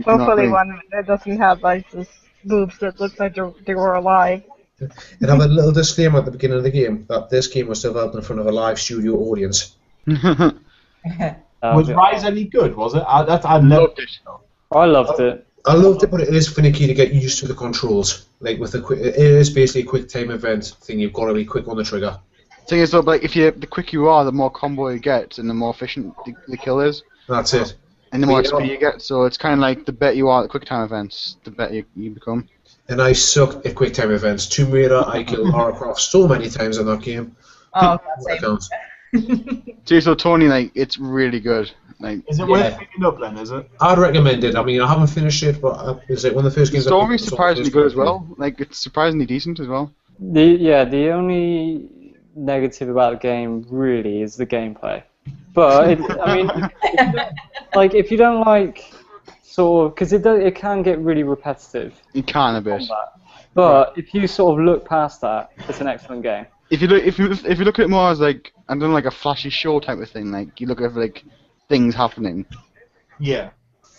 A: hopefully one that doesn't have like this boobs that look like they were alive.
C: And have a little disclaimer at the beginning of the game that this game was developed in front of a live studio audience.
F: Was Rise any good? Was it? I loved it.
E: I loved it.
C: I loved it, but it is finicky to get used to the controls. Like with it is basically a quick time event thing. You've got to be quick on the trigger.
D: Thing is, though, like the quicker you are, the more combo you get, and the more efficient the kill is.
C: That's it.
D: And the more XP you get, so it's kind of like the better you are at quick time events, the better you become.
C: And I suck at quick time events. Tomb Raider, I killed Lara Croft so many times in that game.
B: Oh, that's
D: So Tony, like, it's really good. Like,
F: is it worth picking up then? Is it?
C: I'd recommend it. I mean, I haven't finished it, but it's like one of the first games.
D: The story's surprisingly good as well. Like, it's surprisingly decent as well.
E: The only negative about the game really is the gameplay. But if you don't like sort of, because it can get really repetitive.
D: It can a bit.
E: But if you sort of look past that, it's an excellent game.
D: If you look at it more as like I don't know, like a flashy show type of thing, like you look at like things happening.
F: Yeah.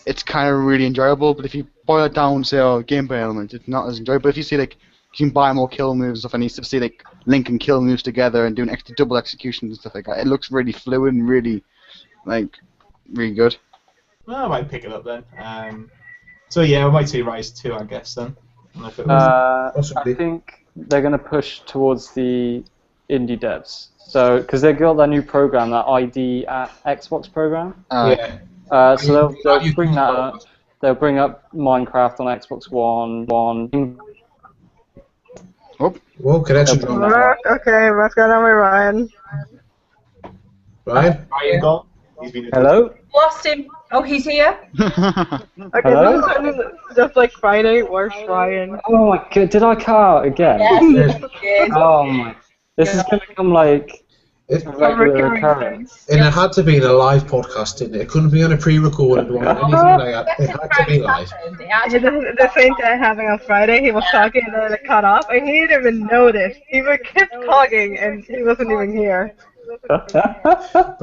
D: It's kind of really enjoyable, but if you boil it down, say, gameplay elements, it's not as enjoyable. But if you see like you can buy more kill moves and stuff, and you see like linking kill moves together and doing extra double executions and stuff like that, it looks really fluid and really like really good.
F: Well, I might pick it up then. So yeah, we might see Rise 2, I guess then. If it was...
C: Possibly.
E: I think they're going to push towards the indie devs. So, because they've got that new program, that ID at Xbox program.
C: Yeah.
E: So they'll bring that up. They'll bring up Minecraft on Xbox One.
C: Whoa, connection drop.
A: Okay, what's going on with Ryan?
C: Ryan?
F: Ryan gone? He's been
E: Hello?
B: Lost him. Oh, he's here.
A: Okay,
E: Hello?
A: just like Friday, where's Ryan?
E: Oh my god, did I cut out again?
B: Yes. Yes.
E: Oh my. This is going to become like
C: It,
E: a regular occurrence.
C: and it had to be in a live podcast, didn't it? It couldn't be on a pre-recorded one or anything like that. It had to be live.
A: The same thing happened on Friday. He was talking and then it cut off, and he didn't even notice. He kept talking, and he wasn't even here.
C: But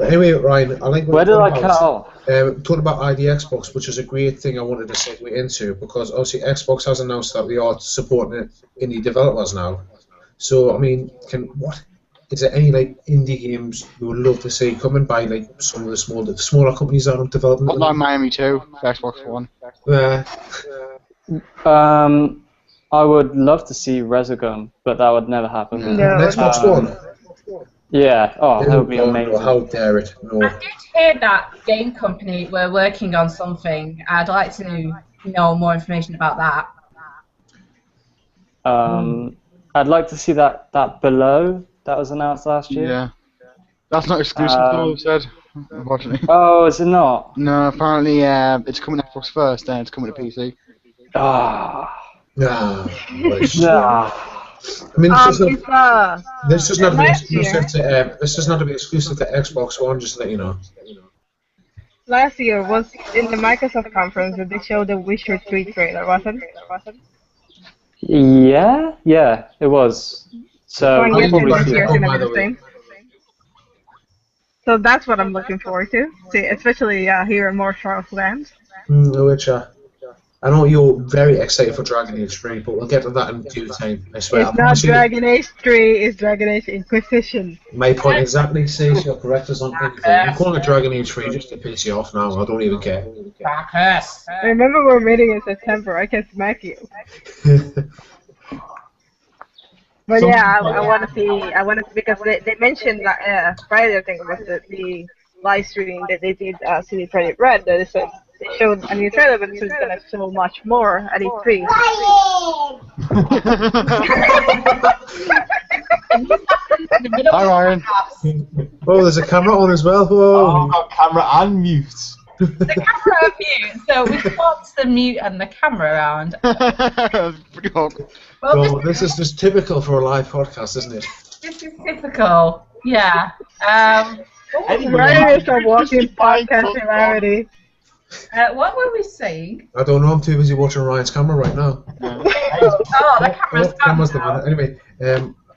C: anyway, Ryan, I like what
E: Where did
C: you're
E: I
C: talking
E: cut
C: about.
E: off?
C: Talking about ID Xbox, which is a great thing I wanted to segue into, because obviously Xbox has announced that they are supporting indie developers now. So I mean, is there any like indie games you would love to see coming by like some of the smaller companies that are developing?
D: Hotline Miami 2 for Xbox One.
E: I would love to see Resogun, but that would never happen.
C: No. Xbox One.
E: Yeah. Oh, that would be amazing.
C: How dare it? No.
B: I did hear that game company were working on something. I'd like to know more information about that.
E: I'd like to see that Below that was announced last year.
D: Yeah. That's not exclusive, though, said, unfortunately.
E: Oh, is it not?
D: No, apparently it's coming to Xbox first, then it's coming to PC.
E: Ah.
C: Nah.
E: Nah.
C: I mean, this does not be
A: last year-
C: exclusive to. This does not to be exclusive to Xbox One. Just to let you know.
A: Last year was in the Microsoft conference that they showed the Witcher 3 trailer, wasn't it?
E: Yeah, it was. So
A: I'm
C: I
A: guessing
C: like
A: this
C: it.
A: year's
C: Oh,
A: gonna
C: by
A: be
C: the
A: the
C: way.
A: same. So that's what I'm looking forward to. See, especially hearing more Charles Lambs.
C: Witcher. I know you're very excited for Dragon Age 3, but we'll get to that in due time. I swear.
A: It's not Dragon Age 3, it's Dragon Age Inquisition.
C: My point exactly says you're correct as on anything. I'm calling it Dragon Age 3 just to piss you off now. I don't even care.
B: Bacchus.
A: Remember we're meeting in September, I can smack you. But yeah, I want to because they mentioned that Friday, I think it was the live stream that they did CD Projekt Red. They said they showed a new trailer, but it's gonna show much more at E3.
D: Hi, Ryan.
C: Oh, there's a camera on as well. Whoa.
F: Oh, I've got camera and mute.
B: The camera on mute, so we swapped the mute and the camera around.
D: Pretty awkward.
B: Well,
C: Well, this is just typical for a live podcast, isn't it?
B: this is typical. Yeah.
A: Ryan is a walking podcast hilarity.
B: What were we saying?
C: I don't know. I'm too busy watching Ryan's camera right now.
B: Oh, the camera's
C: camera's the
B: gone
C: one. Anyway,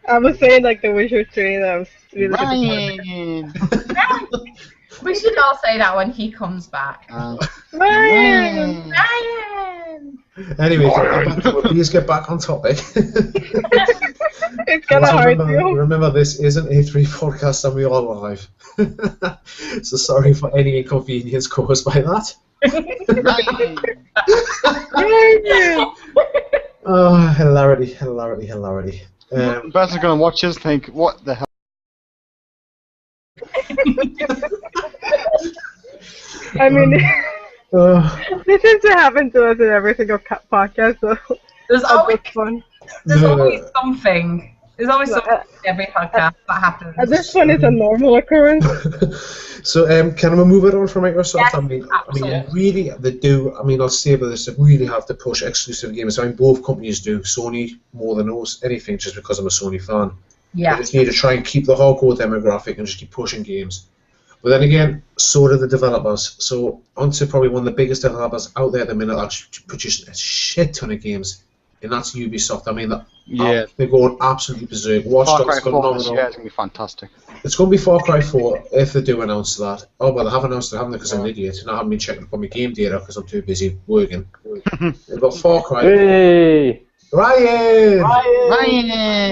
A: I was saying like the Witcher 3 that was really
D: Ryan!
B: now. We should all say that when he comes back.
A: Ryan!
B: Ryan!
C: anyway, please get back on topic.
A: It's kind of hard to.
C: Remember, this is an A3 podcast and we are live. So sorry for any inconvenience caused by that. Oh, hilarity.
D: The person's going to watch us think, what the hell?
A: I mean, this seems to happen to us in every single podcast, so
B: There's always,
A: that's fun.
B: there's always something. There's always something in every podcast that happens.
A: At this point, it's a normal occurrence.
C: So, can we move it on from Microsoft?
B: Yes,
C: I mean,
B: absolutely.
C: really, they do. I mean, I'll say about this, they really have to push exclusive games. I mean, both companies do. Sony more than anything, just because I'm a Sony fan.
B: Yeah.
C: They just need to try and keep the hardcore demographic and just keep pushing games. But then again, so do the developers. So, onto probably one of the biggest developers out there at the minute, actually producing a shit ton of games, and that's Ubisoft. I mean, they're going absolutely berserk. Watch
D: Far
C: Dogs
D: Cry 4 this
C: phenomenal.
D: year is going to be fantastic.
C: It's going to be Far Cry 4 if they do announce that. Oh, well, they have announced it, haven't they? Because I'm an idiot. And I haven't been checking up on my game data because I'm too busy working. They've got Far Cry.
E: Hey!
C: Ryan!
E: Ryan!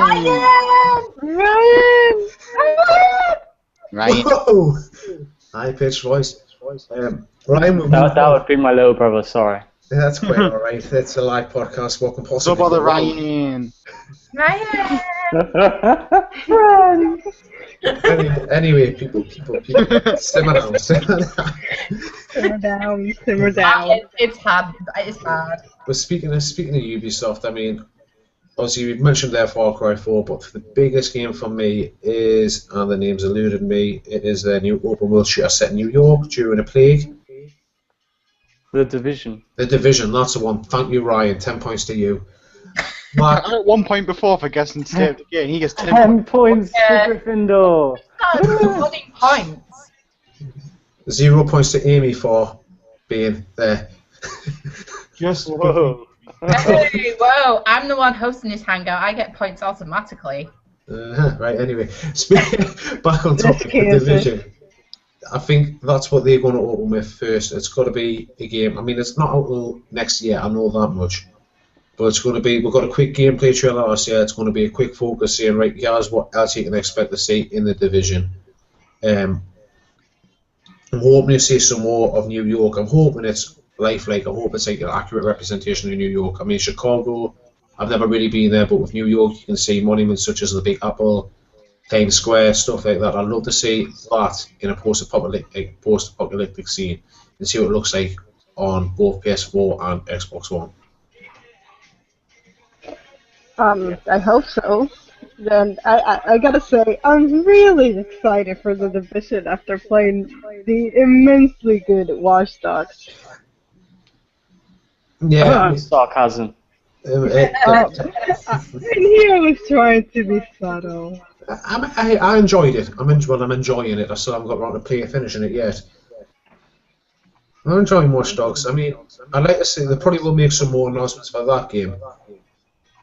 C: Whoa! High pitched voice. Ryan,
E: That would be my little brother. Sorry.
C: Yeah, that's quite alright. It's a live podcast. What can
D: So
C: possibly
D: bother
C: go wrong?
D: Ryan.
B: Ryan!
C: Anyway, people, simmer down.
A: Simmer down, simmer down.
B: It's hard. It's hard.
C: But speaking of Ubisoft, I mean, obviously we've mentioned their Far Cry 4, but the biggest game for me is, and the name's eluded me, it is their new open world shooter set in New York during a plague.
E: The Division.
C: The Division, that's the one. Thank you, Ryan. 10 points to you. Mark,
D: I got 1 point before for guessing state of the game. He gets 10
E: 10 points
B: Yeah.
E: to Gryffindor.
B: Bloody points.
C: 0 points to Amy for being there.
F: Just
E: Whoa.
B: Hey, whoa! I'm the one hosting this hangout. I get points automatically.
C: Right, anyway. Back on topic, the
A: Kansas.
C: Division. I think that's what they're going to open with first. It's got to be a game. I mean, it's not out till next year, I know that much. But it's going to be, we've got a quick gameplay trailer last year. It's going to be a quick focus saying, right, here's what else you can expect to see in the Division. I'm hoping to see some more of New York. I'm hoping it's lifelike. I hope it's like an accurate representation of New York. I mean, Chicago, I've never really been there, but with New York, you can see monuments such as the Big Apple, Times Square, stuff like that. I'd love to see that in a post-apocalyptic scene and see what it looks like on both PS4 and Xbox One.
A: I hope so. Then I gotta say, I'm really excited for the Division after playing the immensely good Watch Dogs.
C: Yeah,
E: Sarcasm.
A: And here I was trying to be subtle.
C: I enjoyed it. I'm enjoying it. I still haven't got around to finishing it yet. I'm enjoying Watch Dogs. I mean, I'd like to see they probably will make some more announcements for that game. So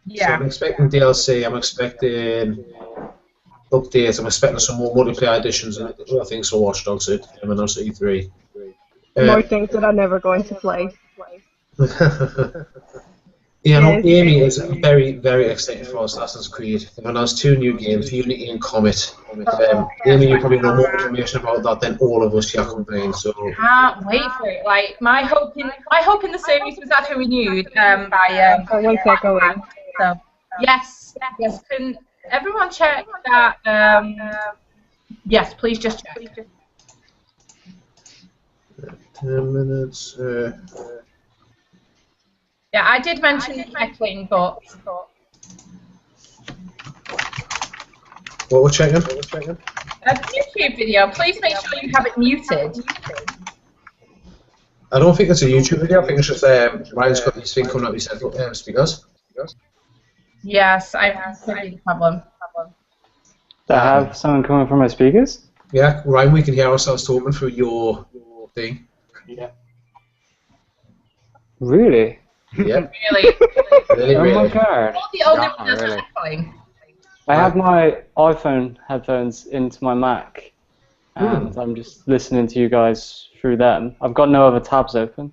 B: Yeah.
C: I'm expecting DLC. I'm expecting updates. I'm expecting some more multiplayer additions and other things for Watch Dogs at announced at E3.
A: More things that I'm never going to play.
C: Yeah, no,
A: Yes.
C: Amy is very, very excited for Assassin's Creed. They've announced 2 new games, Unity and Comet. Amy, you probably know more information about that than all of us here combined. So
B: Can't wait for it. Like my hope in the series was actually renewed by
A: One second.
B: So yes. Can everyone check that? Yes, please just check.
C: 10 minutes.
B: Yeah, I did mention heckling, but
C: What we're checking?
B: a YouTube video. Please make sure you have it muted.
C: I don't think it's a YouTube video. I think it's just Ryan's got his thing coming up. He said speakers.
B: Yes, I have a problem.
E: Do I have someone coming from my speakers?
C: Yeah, Ryan, we can hear ourselves talking through your thing.
F: yeah.
E: Really?
C: Yep.
B: Really,
C: Really,
E: Oh my
C: really.
E: god.
B: not the only
D: Yeah,
B: one that's
D: really.
B: heckling.
E: I have my iPhone headphones into my Mac, and I'm just listening to you guys through them. I've got no other tabs open.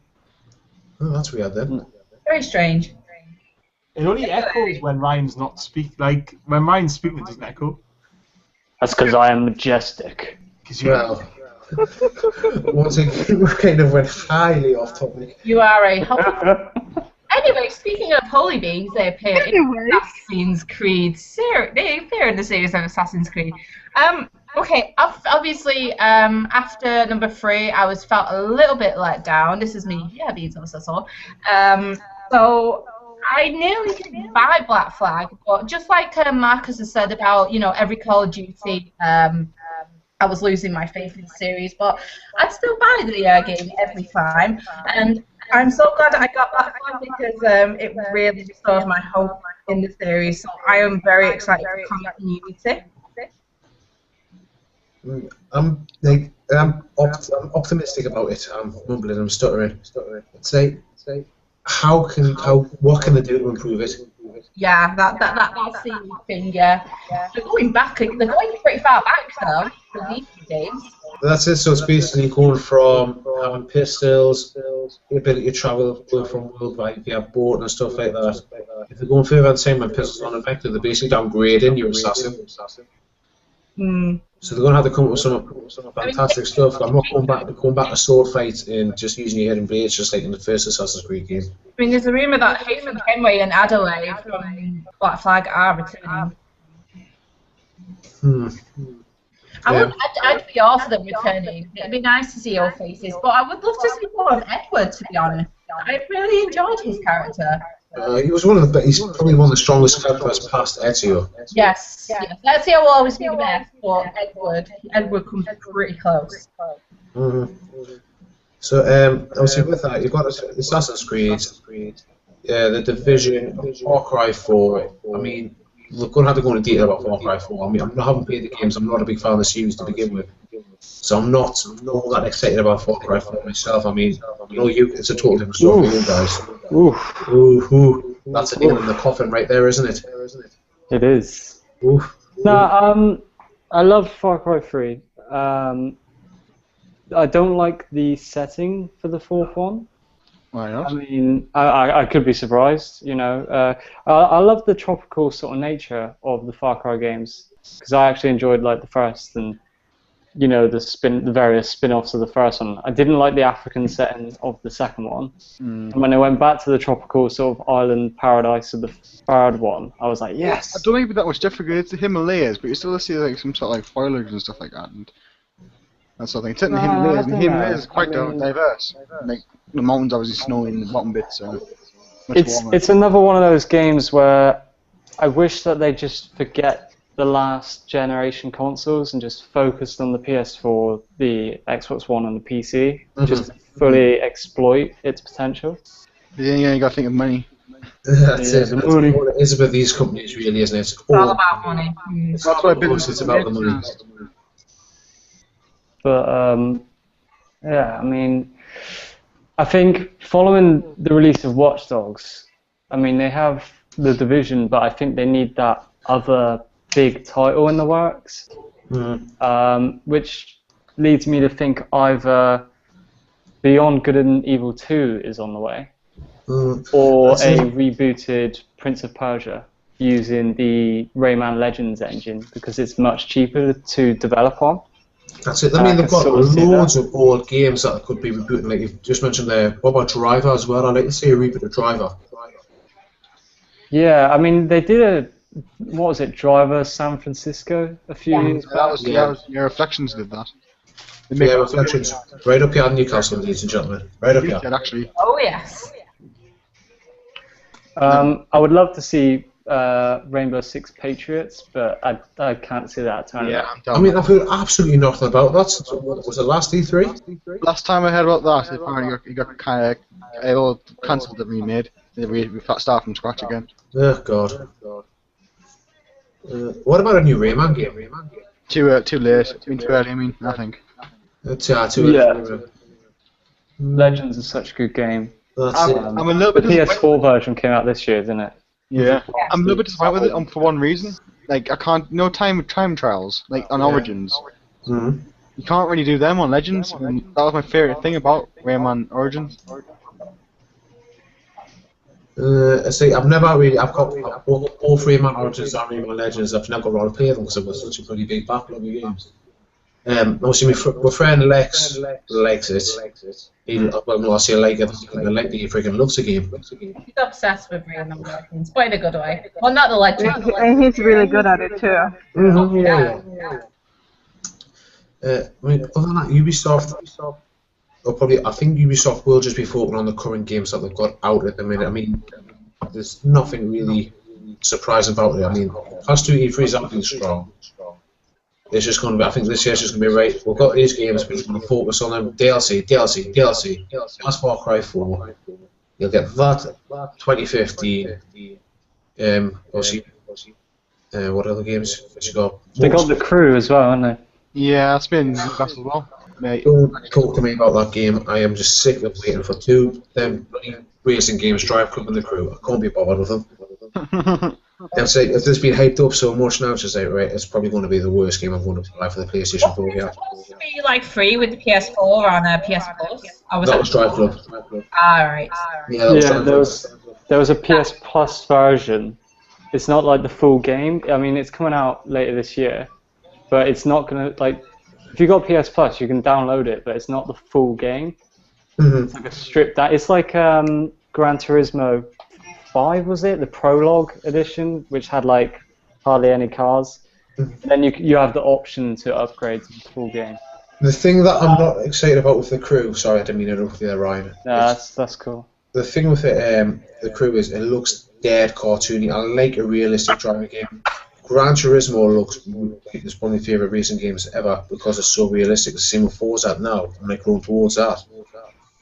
C: Oh, that's weird then.
B: Very strange.
F: It only echoes when Ryan's not when Ryan's speaking, it doesn't echo.
E: That's because I am majestic.
F: Because you
C: Well, once again, we kind of went highly off topic.
B: You are a holy. Anyway, speaking of holy beings, they appear in
A: Anyway.
B: Assassin's Creed. They appear in the series of Assassin's Creed. Okay, obviously, after number 3, I felt a little bit let down. This is me, being so. So I nearly didn't buy Black Flag, but just like Marcus has said about, every Call of Duty, I was losing my faith in the series, but I'd still buy the game every time. And I'm so glad that I got Black Flag because it really restored my hope in the series. So I am very excited for Comet and Unity.
C: I'm optimistic about it. I'm mumbling. I'm stuttering. Say, what can they do to improve it?
B: Yeah, that's the thing. Yeah, they're going back. They're going pretty far back though for these games.
C: That's it. So it's basically going from having pistols, the ability to travel, go from worldwide via boat and stuff like that. If they're going further and saying when pistols aren't effective, they're basically downgrading your assassin. So they're going to have to come up with some fantastic stuff. I'm not going back to sword fight and just using your head and blades, just like in the first Assassin's Creed game.
B: I mean, there's a rumour that Hayden Kenway and Adelaide from Black Flag are returning. I'd be all for them returning. It'd be nice to see your faces, but I would love to see more of Edward, to be honest. I really enjoyed his character.
C: He was he's probably one of the strongest characters past Ezio.
B: Yes. Ezio will always be the best, but Edward comes pretty close.
C: So, obviously with that, you've got Assassin's Creed, the Division, Far Cry 4. I mean, we're going to have to go into detail about Far Cry 4. I mean, I haven't played the games, I'm not a big fan of the series to begin with. So I'm not all that excited about Far Cry 4 myself. I mean, you know, it's a total different story for you guys. Ooh. That's a nail in the coffin right there, isn't it?
E: It is.
C: Oof.
E: No, I love Far Cry 3. I don't like the setting for the fourth one.
D: Why not?
E: I mean, I could be surprised, you know. I love the tropical sort of nature of the Far Cry games, because I actually enjoyed like the first and, you know, the various spin-offs of the first one. I didn't like the African setting of the second one. And when I went back to the tropical sort of island paradise of the third one, I was like, yes!
D: I don't think it'd be that much different. It's the Himalayas, but you still see like some sort of like foliage and stuff like that. And that sort of thing. It's in the Himalayas, and the Himalayas are quite diverse. Like, the mountains obviously snowy in the bottom bits, so much warmer.
E: It's another one of those games where I wish that they just forget the last generation consoles and just focused on the PS4, the Xbox One, and the PC, just to fully exploit its potential.
D: Yeah, you got to think of money.
C: That's it. That's what it is about these companies, really, isn't it? It's
B: all about money.
C: That's why it's about the money.
E: But yeah, I mean, I think following the release of Watch Dogs, I mean, they have the Division, but I think they need that other big title in the works, which leads me to think either Beyond Good and Evil 2 is on the way, or a rebooted Prince of Persia using the Rayman Legends engine, because it's much cheaper to develop on.
C: That's it. I mean, they've got loads of old games that could be rebooting, like you've just mentioned there. What about Driver as well? I'd like to see a reboot of Driver.
E: Yeah, I mean, they did what was it, Driver San Francisco a few years back?
D: That was Reflections did that.
C: Yeah, Reflections. Right up here in Newcastle, ladies and gentlemen. Right up here.
D: Actually.
B: Oh, yes.
E: I would love to see Rainbow Six Patriots, but I can't see that turning out.
C: I mean, I've heard absolutely nothing about that. Was it last E3?
D: Last time I heard about that, apparently it got kind of cancelled, the remade. We start from scratch again.
C: Oh, God. What about a new Rayman game?
D: Too late. Too early, I mean, I think.
C: Too early.
E: Legends is such a good game.
D: I'm a little bit
E: the PS4 version came out this year, didn't it?
D: Yeah. I'm a little bit disappointed with it for one reason. Like, I can't. No time trials, like on Origins. You can't really do them on Legends. And that was my favourite thing about Rayman Origins.
C: See, I've got all three of my Origins and Rayman Legends. I've never got around to play them because I've got such a pretty big backlog of games. Obviously, my friend Lex likes it. Well, I say like it. I like that he freaking loves the game.
B: He's obsessed with Rayman Legends, but in a good way. Well, not the Legends.
A: And he's really good at it too.
C: Yeah. I mean, other than that, Ubisoft. Or probably, I think Ubisoft will just be focusing on the current games that they've got out at the minute. I mean, there's nothing really surprising about it. I mean, past 2 E3s haven't been strong. It's just going to be, I think this year's just going to be right. We've got these games, we're just going to focus on them. DLC. That's Far Cry 4. You'll get that 2015. Obviously, what other games have you got?
E: They got The Crew as well, haven't they?
D: Yeah, that's been best as well. Mate.
C: Don't talk to me about that game. I am just sick of waiting for them racing games, Drive Club and The Crew. I can't be bothered with them. If this been hyped up so much now, it's just like, right, it's probably going to be the worst game I'm going to buy for the PlayStation 4 here.
B: Was it supposed to be like free with the PS4 on PS Plus?
C: That was Drive Club.
B: Alright.
C: Yeah,
E: there was a PS Plus version. It's not like the full game. I mean, it's coming out later this year. but it's not gonna like. If you got PS Plus, you can download it, but it's not the full game. It's like a stripped down. It's like Gran Turismo 5, was it? The Prologue edition, which had like hardly any cars. And then you have the option to upgrade to the full game.
C: The thing that I'm not excited about with the crew, sorry, I didn't mean to interrupt you there, Ryan.
E: No, that's cool.
C: The thing with it, the crew is it looks dead cartoony. I like a realistic driving game. Gran Turismo looks like it's one of my favourite racing games ever because it's so realistic. The same with Forza now, and I'm growing towards that.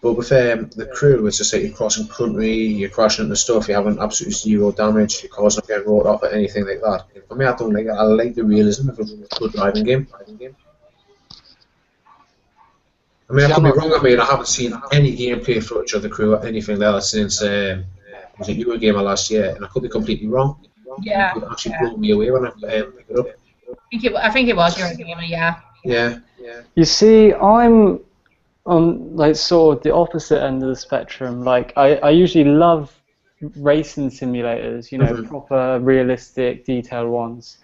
C: But with the crew, it's just like you're crossing country, you're crashing into stuff, you're having absolutely zero damage, your car's not getting rolled off or anything like that. And for me, I don't like that. I like the realism of a good driving game. I mean, I could be wrong. I mean, I haven't seen any gameplay footage of the crew or anything like that since was it Eurogamer last year, and I could be completely wrong.
B: Yeah.
C: It actually blew me away when I picked it up.
B: I think it was Eurogamer, yeah.
C: Yeah.
E: You see, I'm on like sort of the opposite end of the spectrum. Like I usually love racing simulators, you know, proper realistic, detailed ones.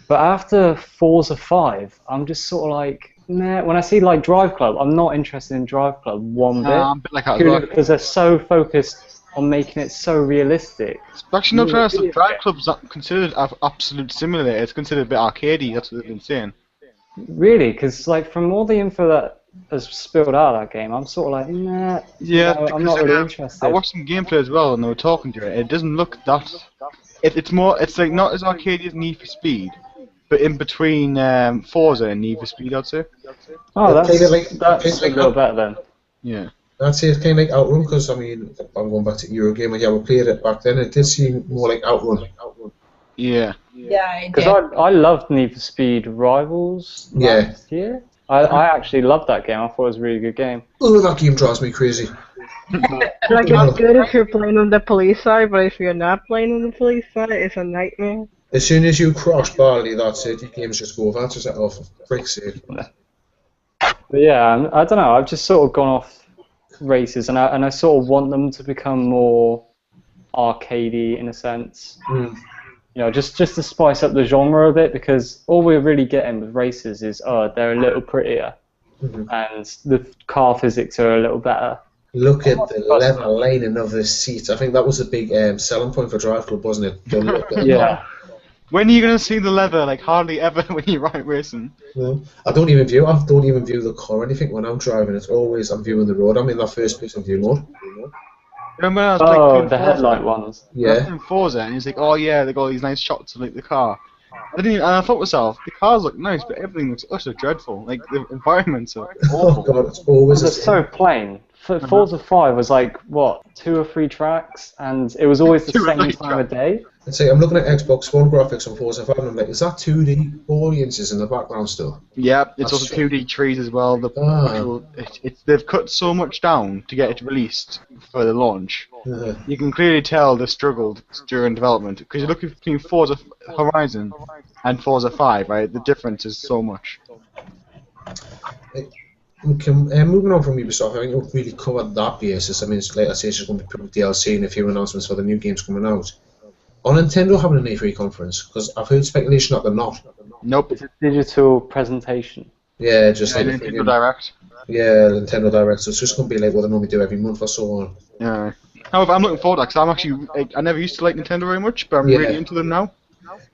E: But after Forza 5, I'm just sort of like, nah. When I see like Drive Club, I'm not interested in Drive Club one bit.
D: I'm a bit like that as well.
E: Because they're so focused on making it so realistic.
D: Actually, not honest, the Drive Club's not considered an absolute simulator. It's considered a bit arcadey. That's what they've been saying.
E: Really? Because like from all the info that has spilled out of that game, I'm sort of like, nah.
D: Yeah,
E: no, I'm not really interested.
D: I watched some gameplay as well, and they were talking to it. It doesn't look that. It's more. It's like not as arcadey as Need for Speed, but in between Forza and Need for Speed, I'd say.
E: Oh, that's
C: that's
E: a little better then.
D: Yeah.
C: I'd say it's kind of like Outrun because, I mean, I'm going back to Eurogamer. Yeah, we played it back then. It did seem more like Outrun.
D: Yeah.
B: Yeah, it
E: Because
B: did.
E: I loved Need for Speed Rivals last year. I actually loved that game. I thought it was a really good game.
C: Oh, that game drives me crazy.
A: Like, it's good if you're playing on the police side, but if you're not playing on the police side, it's a nightmare.
C: As soon as you cross Barley, that's it. Your game's just over. That's just like, oh, for frick's sake.
E: But yeah, I don't know. I've just sort of gone off races, and I sort of want them to become more arcadey in a sense. You know, just to spice up the genre a bit, because all we're really getting with races is, they're a little prettier, and the car physics are a little better.
C: Look at the level lining of the seats. I think that was a big selling point for Drive Club, wasn't it? The look at
E: Yeah.
D: When are you gonna see the leather? Like hardly ever when you're racing.
C: No, I don't even view the car or anything when I'm driving. It's always I'm viewing the road. I'm in that first person view mode.
D: Remember when I was playing
E: Oh, the
D: Forza?
E: headlight ones.
D: I was playing Forza, and he's like, "Oh yeah, they got all these nice shots of like the car." And I thought to myself, the cars look nice, but everything looks utterly dreadful. Like the environments are
C: Oh
D: awful.
C: god, it's always
E: They're so plain. Forza 5 was like, what, 2 or 3 tracks, and it was always the
D: 2 or
E: same
D: 3
E: time of day.
C: It's like I'm looking at Xbox One graphics on Forza 5 and I'm like, is that 2D audiences in the background still?
D: Yeah, it's
C: That's
D: also
C: so-
D: 2D trees as well. They've cut so much down to get it released for the launch. You can clearly tell they struggled during development because you're looking between Forza Horizon and Forza 5, right? The difference is so much.
C: Moving on from Ubisoft, I think we've really covered that basis. I mean, like I say, it's just going to be pure DLC and a few announcements for the new games coming out. Are Nintendo having an E3 conference? Because I've heard speculation that they're not.
D: Nope.
E: It's a digital presentation.
C: Yeah, just like
D: Nintendo Direct.
C: Yeah, Nintendo Direct. So it's just going to be like what they normally do every month or so on.
D: Yeah. However, I'm looking forward to that because I'm actually I never used to like Nintendo very much, but I'm really into them now.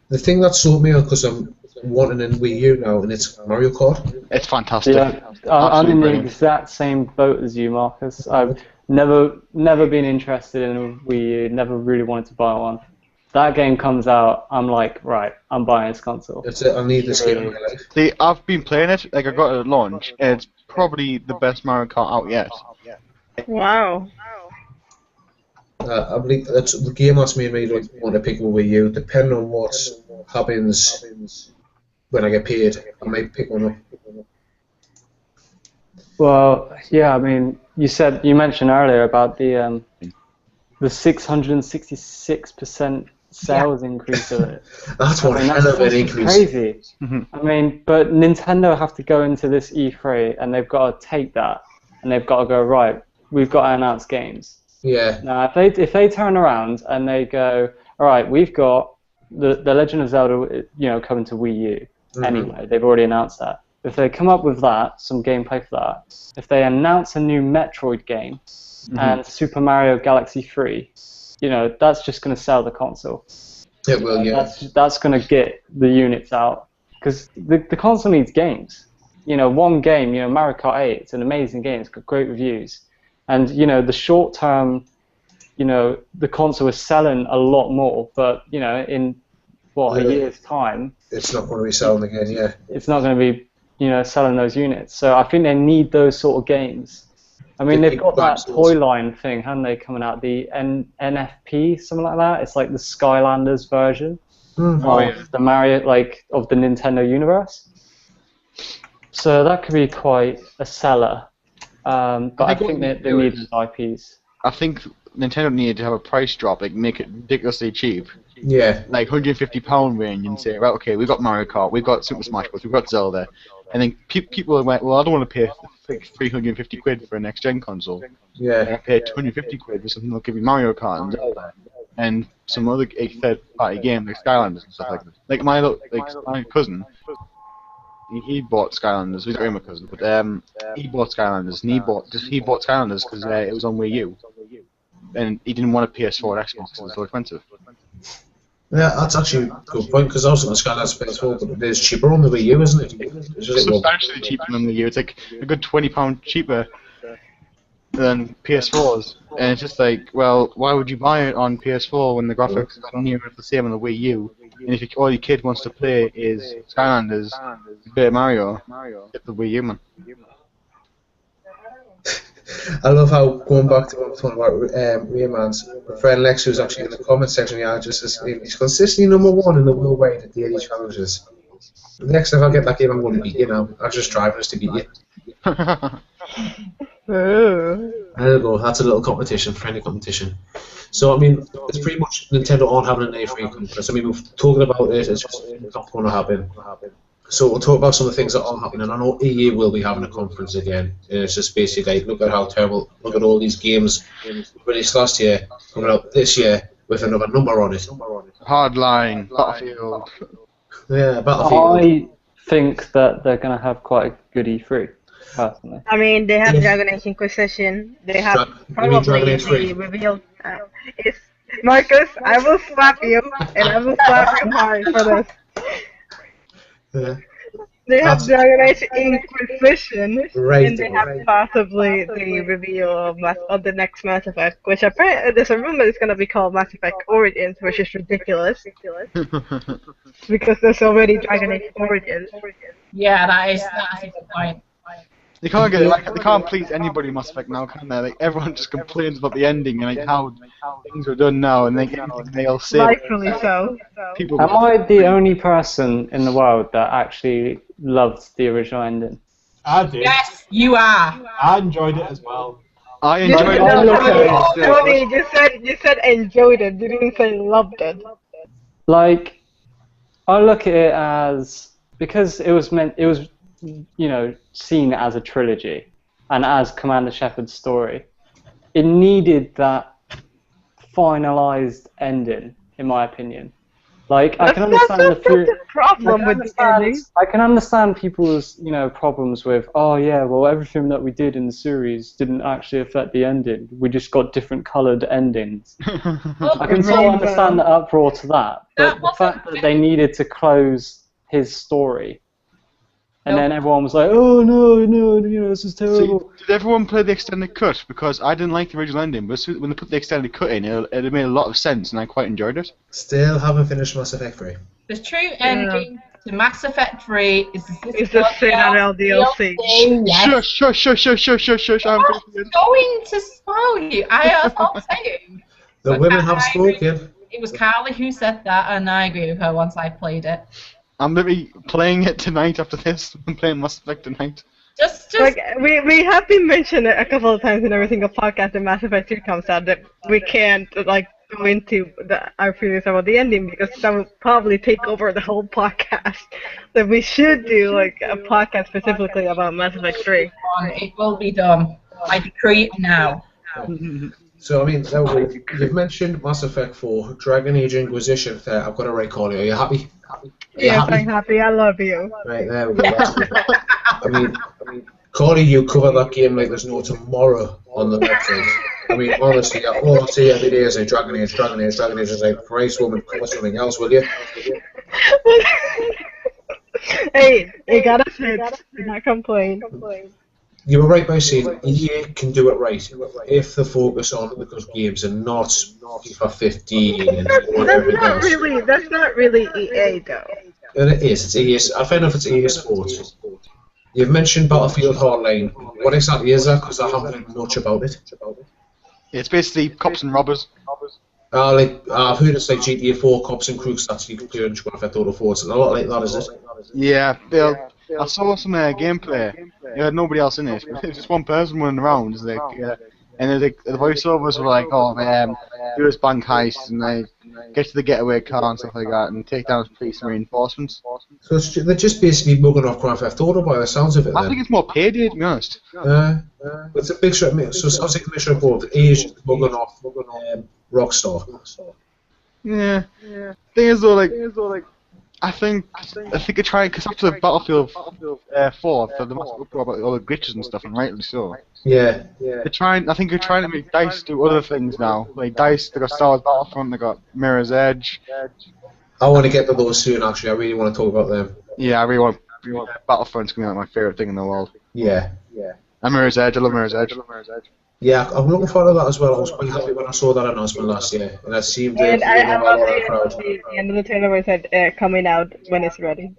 C: The thing that sold me on because I'm wanting a Wii U now, and it's Mario Kart.
D: It's fantastic.
E: Yeah, I'm in the
D: brilliant.
E: exact same boat as you, Marcus. I've never been interested in a Wii U, never really wanted to buy one. That game comes out, I'm like, right, I'm buying this console.
C: That's it. I need this game in my life.
D: See, I've been playing it, like I got it at launch, and it's probably the best Mario Kart out yet.
A: Wow.
C: I believe that's the game that's made me like, want to pick up a Wii U. Depending on what happens when I get paid, I might pick one up.
E: Well, yeah, I mean, you mentioned earlier about the 666% sales increase of it.
C: That's one hell of an increase.
E: Crazy. I mean, but Nintendo have to go into this E3 and they've got to take that and they've got to go, right, we've got to announce games.
C: Yeah.
E: Now, if they turn around and they go, all right, we've got the Legend of Zelda, coming to Wii U. anyway. They've already announced that. If they come up with that, some gameplay for that, if they announce a new Metroid game and Super Mario Galaxy 3, you know, that's just going to sell the console.
C: It will, yeah.
E: That's going to get the units out. Because the console needs games. You know, one game, you know, Mario Kart 8, it's an amazing game. It's got great reviews. And, you know, the short term, you know, the console is selling a lot more. But, you know, in, a year's time...
C: It's not going to be selling again, yeah.
E: It's not going to be, you know, selling those units. So I think they need those sort of games. I mean, they've got that toy line thing, haven't they, coming out? The NFP, something like that. It's like the Skylanders version of the Mario, like, of the Nintendo universe. So that could be quite a seller. But I think they need those IPs.
D: I think Nintendo needed to have a price drop, like make it ridiculously cheap.
C: Yeah.
D: Like £150 range, and say, right, okay, we've got Mario Kart, we've got Super Smash Bros, we've got Zelda, and then people went, well, I don't want to pay like 350 quid for a next gen console.
C: Yeah.
D: I pay 250 quid for something that'll give me Mario Kart and Zelda, and some other third-party game like Skylanders and stuff like that. Like my cousin, he bought Skylanders. He's my cousin, but he bought Skylanders, and he bought Skylanders because it was on Wii U, and he didn't want a PS4 or Xbox because it was so expensive.
C: Yeah, that's actually a good point, because I was on Skylanders PS4, but it is cheaper on the Wii U, isn't it?
D: It's substantially cheaper than the Wii U. It's like a good £20 cheaper than PS4s, and it's just like, well, why would you buy it on PS4 when the graphics are near the same on the Wii U? And if all your kid wants to play is Skylanders, play Mario, get the Wii U, man.
C: I love how, going back to what I was talking about Rayman's, my friend Lex, who's actually in the comment section, just says he's consistently #1 in the worldwide at daily challenges. The next time I get that game, I'm going to beat you now. I'm just driving us to beat you. There we go, that's a little competition, friendly competition. So, I mean, it's pretty much Nintendo aren't having an A3 conference. I mean, we're talking about it, it's just not going to happen. So we'll talk about some of the things that are happening. I know EA will be having a conference again. It's just basically like, look at how terrible, look at all these games released last year, coming out this year with another number on it.
D: Hardline, Battlefield.
C: Yeah, Battlefield.
E: I think that they're going to have quite a good E3, personally.
A: I mean, they have Dragon Age Inquisition. They have probably the reveal. Marcus, I will slap you, and I will slap you hard for this.
C: Yeah.
A: They have Dragon Age Inquisition,
C: right,
A: and they have possibly the reveal of the next Mass Effect, which apparently there's a rumor it's going to be called Mass Effect Origins, which is ridiculous, because there's already Dragon Age Origins.
B: Yeah, that's a good point.
D: They can't get they can't please anybody in Mass Effect now, can they? Like, everyone just complains about the ending and like how things are done now, and they'll say.
A: Rightfully so.
E: Am I the only person in the world that actually loved the original ending?
F: I did.
B: Yes, you are.
F: I enjoyed it as well.
D: I enjoyed it.
A: Tony, you said enjoyed it. You didn't say loved it.
E: Like, I look at it as, because it was you know, seen as a trilogy and as Commander Shepard's story, it needed that finalized ending, in my opinion. Like, I can understand
A: the problem with the ending.
E: I can understand people's, you know, problems with, oh yeah, well, everything that we did in the series didn't actually affect the ending. We just got different coloured endings. I can sort of understand the uproar to that, but the fact that they needed to close his story. And then everyone was like, oh no, you know, this is terrible.
D: So, did everyone play the extended cut? Because I didn't like the original ending, but when they put the extended cut in, it made a lot of sense, and I quite enjoyed it.
C: Still haven't finished Mass Effect 3.
B: The true ending to Mass Effect 3 is
A: the Citadel DLC.
B: Shush. I'm not going to spoil you. I'm not saying.
C: The women have spoken.
B: It was Carlie who said that, and I agree with her once I played it.
D: I'm literally playing it tonight after this. I'm playing Mass Effect tonight.
B: Just
A: like we have been mentioned a couple of times in every single podcast that Mass Effect 2 comes out that we can't like go into our feelings about the ending because that would probably take over the whole podcast. That we should do like a podcast specifically about Mass Effect 3.
B: It will be done. I decree it now.
C: So, I mean, there we go. You've mentioned Mass Effect 4, Dragon Age Inquisition. There, I've got it right, Carlie. Are you happy?
A: Yes, I'm happy. I love you.
C: Right, there we go. I mean, Carlie, you cover that game like there's no tomorrow on the website. I mean, honestly, all I see every day is like Dragon Age. Is like, Christ, woman, cover something else, will you?
A: Hey, it got us hit. Do not complain.
C: You were right by saying EA can do it right if they focus on the good games and not FIFA 15 and whatever else.
A: That's not really EA though.
C: And it is. It's EA. I don't know if it's EA Sports. You've mentioned Battlefield Hardline. What exactly is that? Because I haven't heard much about it.
D: It's basically cops and robbers.
C: I've heard it's like GTA 4 cops and crooks that you can play in Grand Theft Auto 4. It's a lot like that, is it?
D: Yeah, I saw some gameplay. It had nobody else in it. It was just one person running around. Like, and the voiceovers were like, "Oh man, do this bank heist and they get to the getaway car and stuff like that, and take down police and reinforcements."
C: So they're just basically mugging off Grand Theft Auto by the sounds of it.
D: I think it's more payday, to be honest.
C: It's a big shot. So it sounds like a mission board. The Asian mugging off Rockstar.
D: Yeah. Thing is though, like. I think they're trying, because after Battlefield 4, for the massive uproar about all the glitches and stuff, and rightly so.
C: Yeah.
D: I think they're trying to make DICE do other things now. Like DICE, they got Star Wars Battlefront, they got Mirror's Edge.
C: I want to get to those soon. Actually, I really want to talk about them.
D: Yeah, I really want Battlefront's gonna be like my favorite thing in the world.
C: Yeah.
D: And Mirror's Edge, I love Mirror's Edge.
C: Yeah, I'm looking forward to that as well. I was quite happy when I saw that announcement last year, and it seemed to
A: And I
C: have a lot
A: love
C: of crowd.
A: the end of the trailer where it said coming out when it's ready.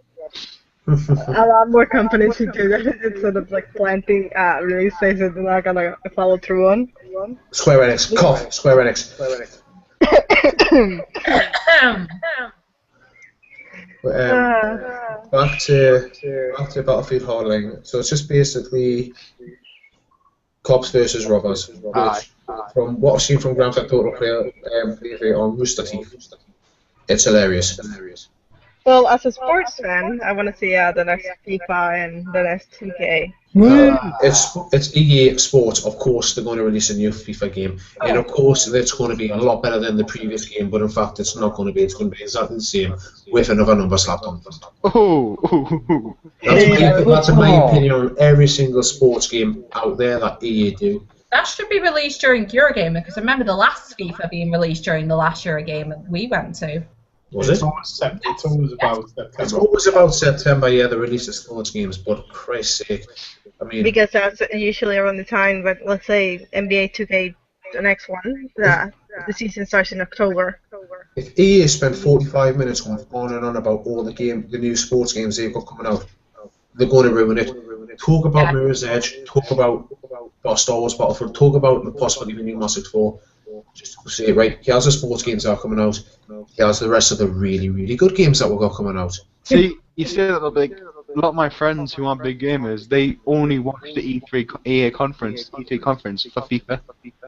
A: A lot more companies should do that instead of like planting release dates that they're not gonna follow through on.
C: Square Enix, cough. Square Enix. Back to Battlefield Hardline. So it's just basically cops versus robbers, which, from what I've seen from Grand Theft Auto Pre-E3 on Rooster Teeth, it's hilarious.
A: Well, as a sports fan, I want to see the next FIFA and the next 2K.
C: It's EA Sports, of course they're going to release a new FIFA game, and of course it's going to be a lot better than the previous game, but in fact it's not going to be, it's going to be exactly the same, with another number slapped on. That's my opinion on every single sports game out there that EA do.
B: That should be released during Eurogamer, because I remember the last FIFA being released during the last Eurogamer we went to.
C: Was it?
F: It's always about September.
C: It's always about September, yeah, the release of sports games, but Christ's sake, I mean...
A: Because that's usually around the time, but let's say NBA 2K, the next one, the season starts in October.
C: If EA spent 45 minutes on and on about all the new sports games they've got coming out, they're going to ruin it. Talk about Mirror's Edge, talk about Star Wars Battlefront, talk about the possibility of a new Mass Effect 4. Just to say, right, here's the sports games that are coming out, here's the rest of the really, really good games that we've got coming out.
D: See, you say that like, a lot of my friends who aren't big gamers, they only watch the E3 EA conference, E3 conference for FIFA.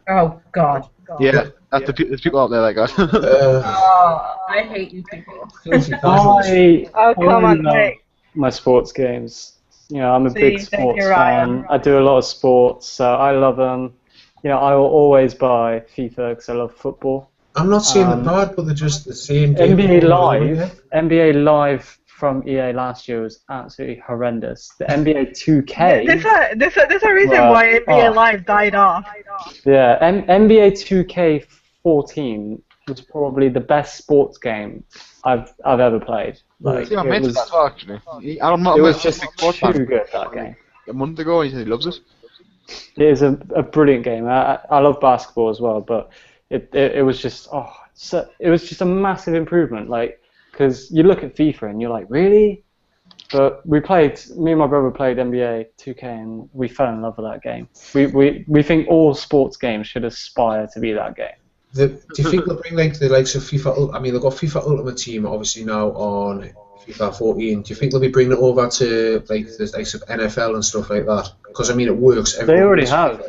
B: Oh, God.
D: Yeah, there's people out there like that.
B: I hate you people.
E: I
A: come on,
E: love my sports games. You know, I'm a big sports fan. I do a lot of sports, so I love them. You know, I will always buy FIFA because I love football.
C: I'm not saying they're bad, but they're just the same game.
E: NBA Live from EA last year was absolutely horrendous. The NBA 2K...
A: There's a reason why NBA Live died off.
E: Yeah, NBA 2K14 was probably the best sports game I've ever played. Like,
D: See, I meant that actually.
E: It was just too good, that game.
D: A month ago, he said he loves it.
E: It is a brilliant game. I love basketball as well, but it was just it was just a massive improvement. Like, because you look at FIFA and you're like, really? But me and my brother played NBA 2K and we fell in love with that game. We think all sports games should aspire to be that game.
C: Do you think they'll bring like the likes of FIFA? I mean, they've got FIFA Ultimate Team obviously now on FIFA 14. Do you think they'll be bringing it over to like the likes of NFL and stuff like that? Because I mean, it works.
E: They already have.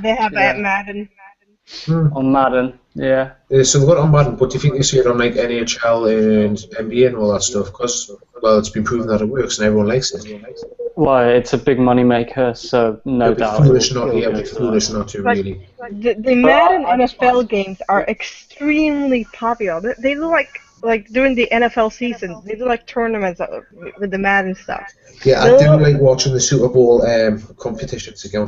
E: They have
A: Madden.
E: On Madden, yeah.
C: So they've got it on Madden, but do you think they see it on like NHL and NBA and all that stuff? Because, well, it's been proven that it works and everyone likes it.
E: Well, it's a big money maker, so no doubt.
C: Foolish not to
A: Like,
C: really.
A: The Madden NFL games are extremely popular. They do like during the NFL season, they do like tournaments with the Madden stuff.
C: Yeah, I do like watching the Super Bowl competitions again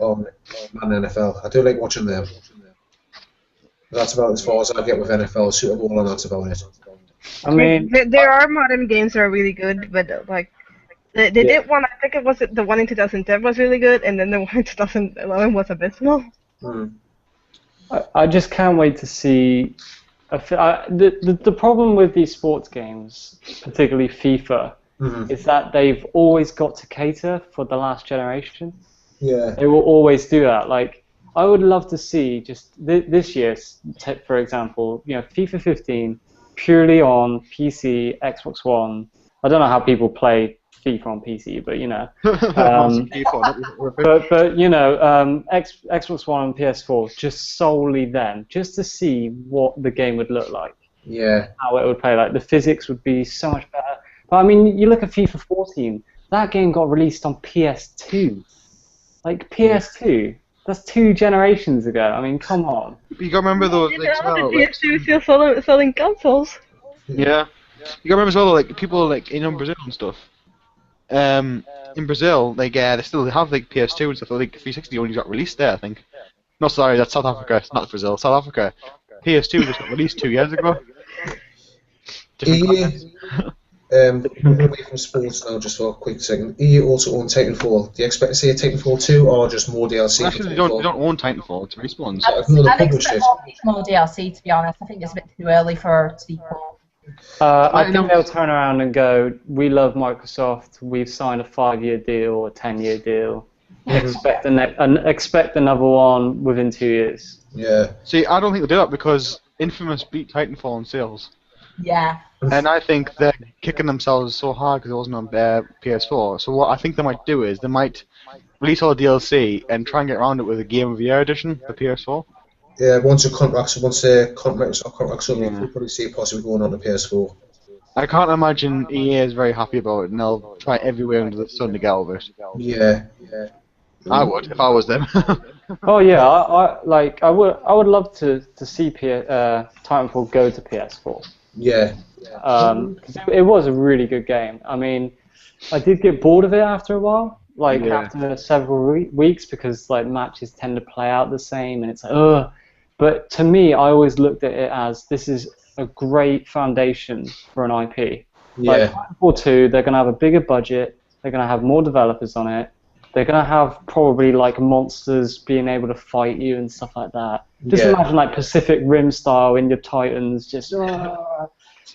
C: on Madden NFL. I do like watching them. That's about as far as I get with NFL, Super Bowl, and that's about it.
E: I mean,
A: there are modern games that are really good, but like they did one. I think it was the one in 2010 was really good, and then the one in 2011 was abysmal.
E: I just can't wait to see. The problem with these sports games, particularly FIFA, is that they've always got to cater for the last generation.
C: Yeah.
E: They will always do that. Like, I would love to see just this year, for example, FIFA 15 purely on PC, Xbox One. I don't know how people play FIFA on PC, but Xbox One and PS4 just solely them, just to see what the game would look like.
C: Yeah.
E: How it would play. Like the physics would be so much better. But I mean, you look at FIFA 14. That game got released on PS2. Like PS2. That's 2 generations ago. I mean, come on.
D: You gotta remember those.
A: PS2 still selling consoles.
D: Yeah. You gotta remember as well, like people like in Brazil and stuff. In Brazil, like they still have like PS2 and stuff. Like 360 only got released there, I think. No, sorry, that's South Africa. It's not Brazil. South Africa. PS2 just got released 2 years ago.
C: Moving away from sports now, just for a quick second. EA also own Titanfall. Do you expect to see a Titanfall 2 or just more DLC?
D: Actually, they don't own Titanfall. It's Respawn's.
B: I'd expect more DLC, to be honest. I think it's a bit too early for a sequel.
E: I think they'll turn around and go, we love Microsoft, we've signed a 5-year deal or a 10-year deal. Expect another one within 2 years.
C: Yeah.
D: See, I don't think they'll do that because Infamous beat Titanfall in sales.
B: Yeah.
D: And I think they're kicking themselves so hard because it wasn't on PS4. So what I think they might do is they might release all the DLC and try and get around it with a Game of the Year edition for PS4.
C: Yeah, once Microsoft contracts up, we'll probably see it possibly going on to PS4.
D: I can't imagine EA is very happy about it, and they'll try everywhere under the sun to get over it.
C: Yeah.
D: I would if I was them.
E: Oh yeah, I would love to see Titanfall go to PS4.
C: Yeah.
E: Because it was a really good game. I mean, I did get bored of it after a while, after several weeks, because like matches tend to play out the same, and it's like, ugh. But to me, I always looked at it as this is a great foundation for an IP.
C: Yeah.
E: Like Titanfall 2, they're going to have a bigger budget, they're going to have more developers on it, they're going to have probably like monsters being able to fight you and stuff like that. Just imagine like Pacific Rim style in your Titans, just, and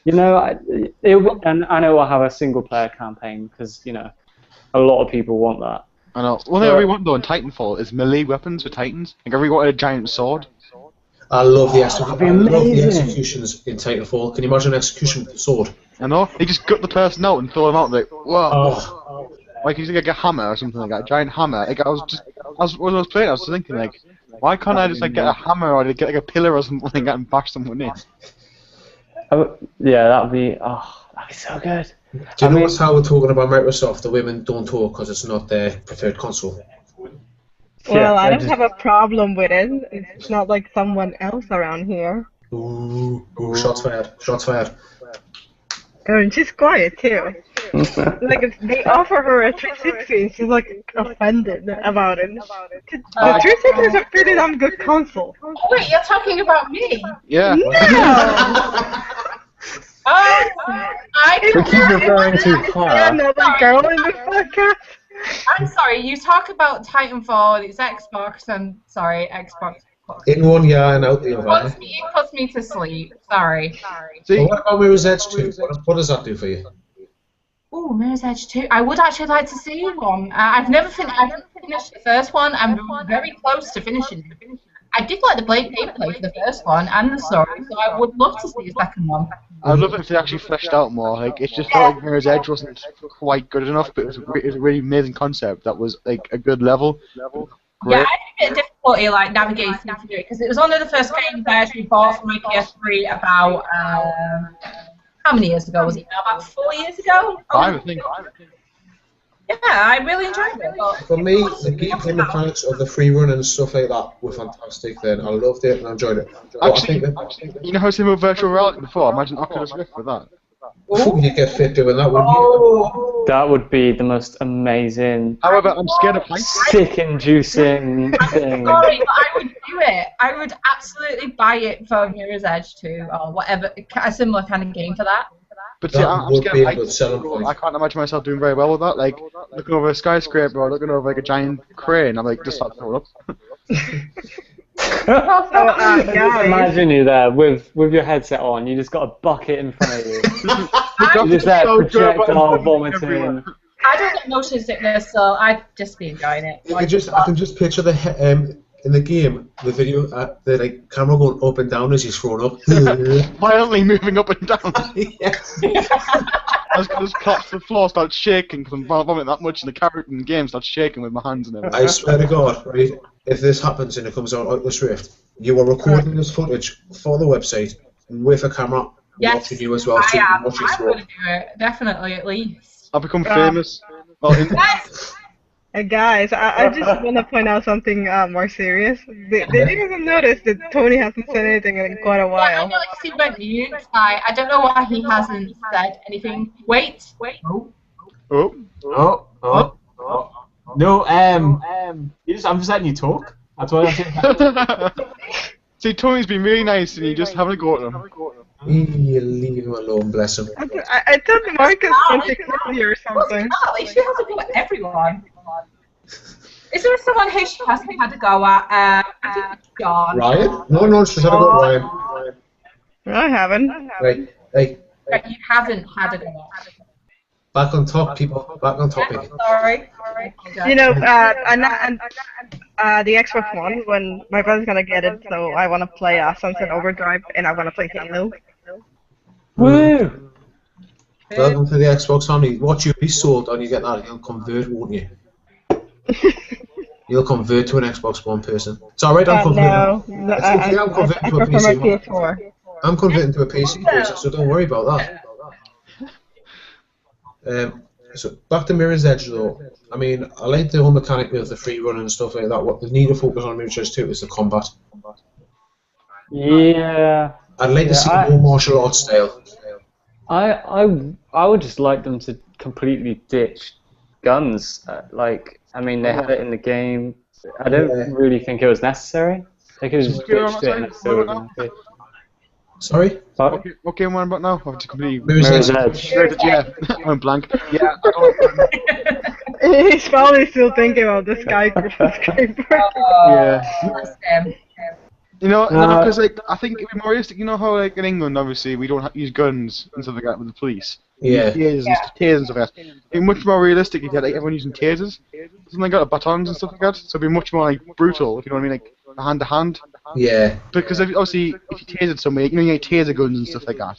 E: it will have a single player campaign because, a lot of people want that.
D: I know. One thing I really want though in Titanfall is melee weapons for Titans. Like I really wanted a giant sword.
C: I love the executions in Titanfall. Can you imagine an execution with a sword?
D: I know. They just gut the person out and throw them out like, whoa. Like you like a hammer or something like that, a giant hammer. Like when I was playing, I was thinking like, why can't I just like get a hammer or get like a pillar or something and bash someone in?
E: Yeah, that'd be so good.
C: Do you notice how we're talking about Microsoft? The women don't talk because it's not their preferred console.
A: Well, I don't have a problem with it. It's not like someone else around here.
C: Ooh, shots fired. Shots fired.
A: Oh, and she's quiet too. Like if they offer her a 360, she's like offended about it. The 360 is a pretty damn good console.
B: Oh, wait, you're talking about me?
D: Yeah.
A: No!
E: We keep referring to Clara.
A: Another girl in the podcast.
B: I'm sorry, you talk about Titanfall, it's Xbox, and sorry, Xbox.
C: In one year and out the other.
B: It puts me to sleep, sorry.
C: See, well, what about Mirror's Edge 2? What does that do for you?
B: Ooh, Mirror's Edge 2. I would actually like to see one. I've never finished the first one. I'm very close to finishing it. I did like the gameplay for the first one and the story, so I would love to see a second one.
D: I'd love it if they actually fleshed out more. Like it just felt like Mirror's Edge wasn't quite good enough, but it was a really amazing concept that was like a good level.
B: Great. Yeah, I had a bit of difficulty like navigating through it because it was one of the first games I actually bought for my PS3 about how many years ago was it? About 4 years ago.
D: 5, I think.
B: Yeah, I really enjoyed it. But
C: For me, the gameplay mechanics of the free run and stuff like that were fantastic. Then I loved it and I enjoyed it.
D: Actually, you know how to move virtual reality before? Imagine Oculus Rift with that.
C: You get fit doing that, wouldn't you?
B: oh,
E: That would be the most amazing,
D: However, I'm scared of heights.
E: sick-inducing thing.
B: sorry, but I would do it. I would absolutely buy it for Mirror's Edge 2 or whatever, a similar kind of game for that.
D: But see,
C: That
D: I'm
C: would
D: scared
C: be
D: of
C: a good
D: heights.
C: selling point.
D: I can't imagine myself doing very well with that. Like, looking over a skyscraper or looking over like a giant crane, I'm like, just start throwing up.
E: Just
A: guys.
E: imagine you there with your headset on. You just got a bucket in front of you. You're just there
D: So good, but
E: projectile
D: I'm
E: vomiting.
D: everywhere.
B: I don't get motion sickness, so I'd just be enjoying it.
C: I can just picture in the game, the video, the like camera going up and down as he's thrown up.
D: Violently moving up and down.
C: Yes.
D: I was going to collapse to the floor, start shaking because I'm vomiting that much in the character in the game, start shaking with my hands and everything.
C: I swear to God, right? If this happens and it comes out Oculus Rift, you are recording this footage for the website with a camera watching you as well. So
B: I
C: you can
B: am.
C: watch you
B: I'm
C: throw
B: going
C: up.
B: to do it, definitely, at least.
D: I've become famous. Well,
A: Hey guys, I just want to point out something more serious. They didn't even notice that Tony hasn't said anything in quite a
B: Yeah, I
A: while.
B: noticed he went mute. I don't know why he hasn't said anything. Wait.
D: oh.
F: No, I'm just letting you talk. That's what I'm saying.
D: See, Tony's been really nice and you just haven't got him.
C: You leave him alone, bless him.
A: I thought Marcus went to Carlie or something.
B: Carlie, she hasn't got everyone. Is there someone who she hasn't had a go at? I think it's John.
C: Ryan? No, she's had a go at Ryan.
A: I haven't.
C: Right, hey,
B: But you haven't had a go at.
C: back on top, people. Back on topic.
B: Sorry.
A: You know, the Xbox One, when my brother's gonna get it, so I want to play Sunset Overdrive and I want to play Halo.
E: Woo!
C: Welcome to the Xbox Sony. What you be sold and you get that, you'll convert, won't you? You'll convert to an Xbox One person. It's alright, I'm converting.
A: No,
C: It's okay, I'm converting to a
A: prefer my
C: PC.
A: PS4.
C: I'm converting to a PC person, so don't worry about that. So back to Mirror's Edge though. I mean, I like the whole mechanic of the free run and stuff like that. What they need to focus on Mirror's Edge too is the combat.
E: Yeah.
C: I'd like to see more martial arts style.
E: I would just like them to completely ditch guns. I mean, they had it in the game. I don't really think it was necessary. They could have just ditched it and still.
C: Sorry?
D: What game am I about now? I've just completely...
C: Mirror's
E: Edge.
D: Yeah, I'm blank. Yeah, I don't...
A: He's probably still thinking about the skyscraper.
D: Yeah. You know, because like I think it'd be more realistic. You know how like in England, obviously, we don't use guns and stuff like that with the police.
C: Yeah.
D: Tasers and stuff like that. It'd be much more realistic if you had like everyone using tasers. Something like that, batons and stuff like that. So it'd be much more like brutal, if you know what I mean, like hand to hand.
C: Yeah.
D: Because obviously, if you tasered somebody, you know, you get taser guns and stuff like that.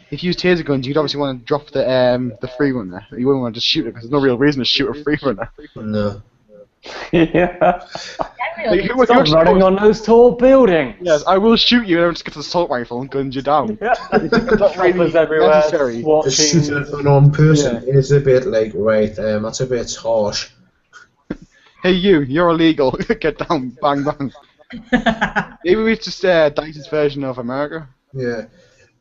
D: If you use taser guns, you'd obviously want to drop the free runner. You wouldn't want to just shoot it because there's no real reason to shoot a free runner.
C: No.
E: Yeah.
D: Like,
E: Stop running on those tall buildings.
D: Yes, I will shoot you and everyone just gets an assault rifle and guns you down.
E: Not really
D: everywhere.
E: necessary.
C: To shoot an unarmed person is a bit like, right, that's a bit harsh.
D: Hey you're illegal. Get down, bang bang. Maybe it's just DICE's version of America.
C: Yeah.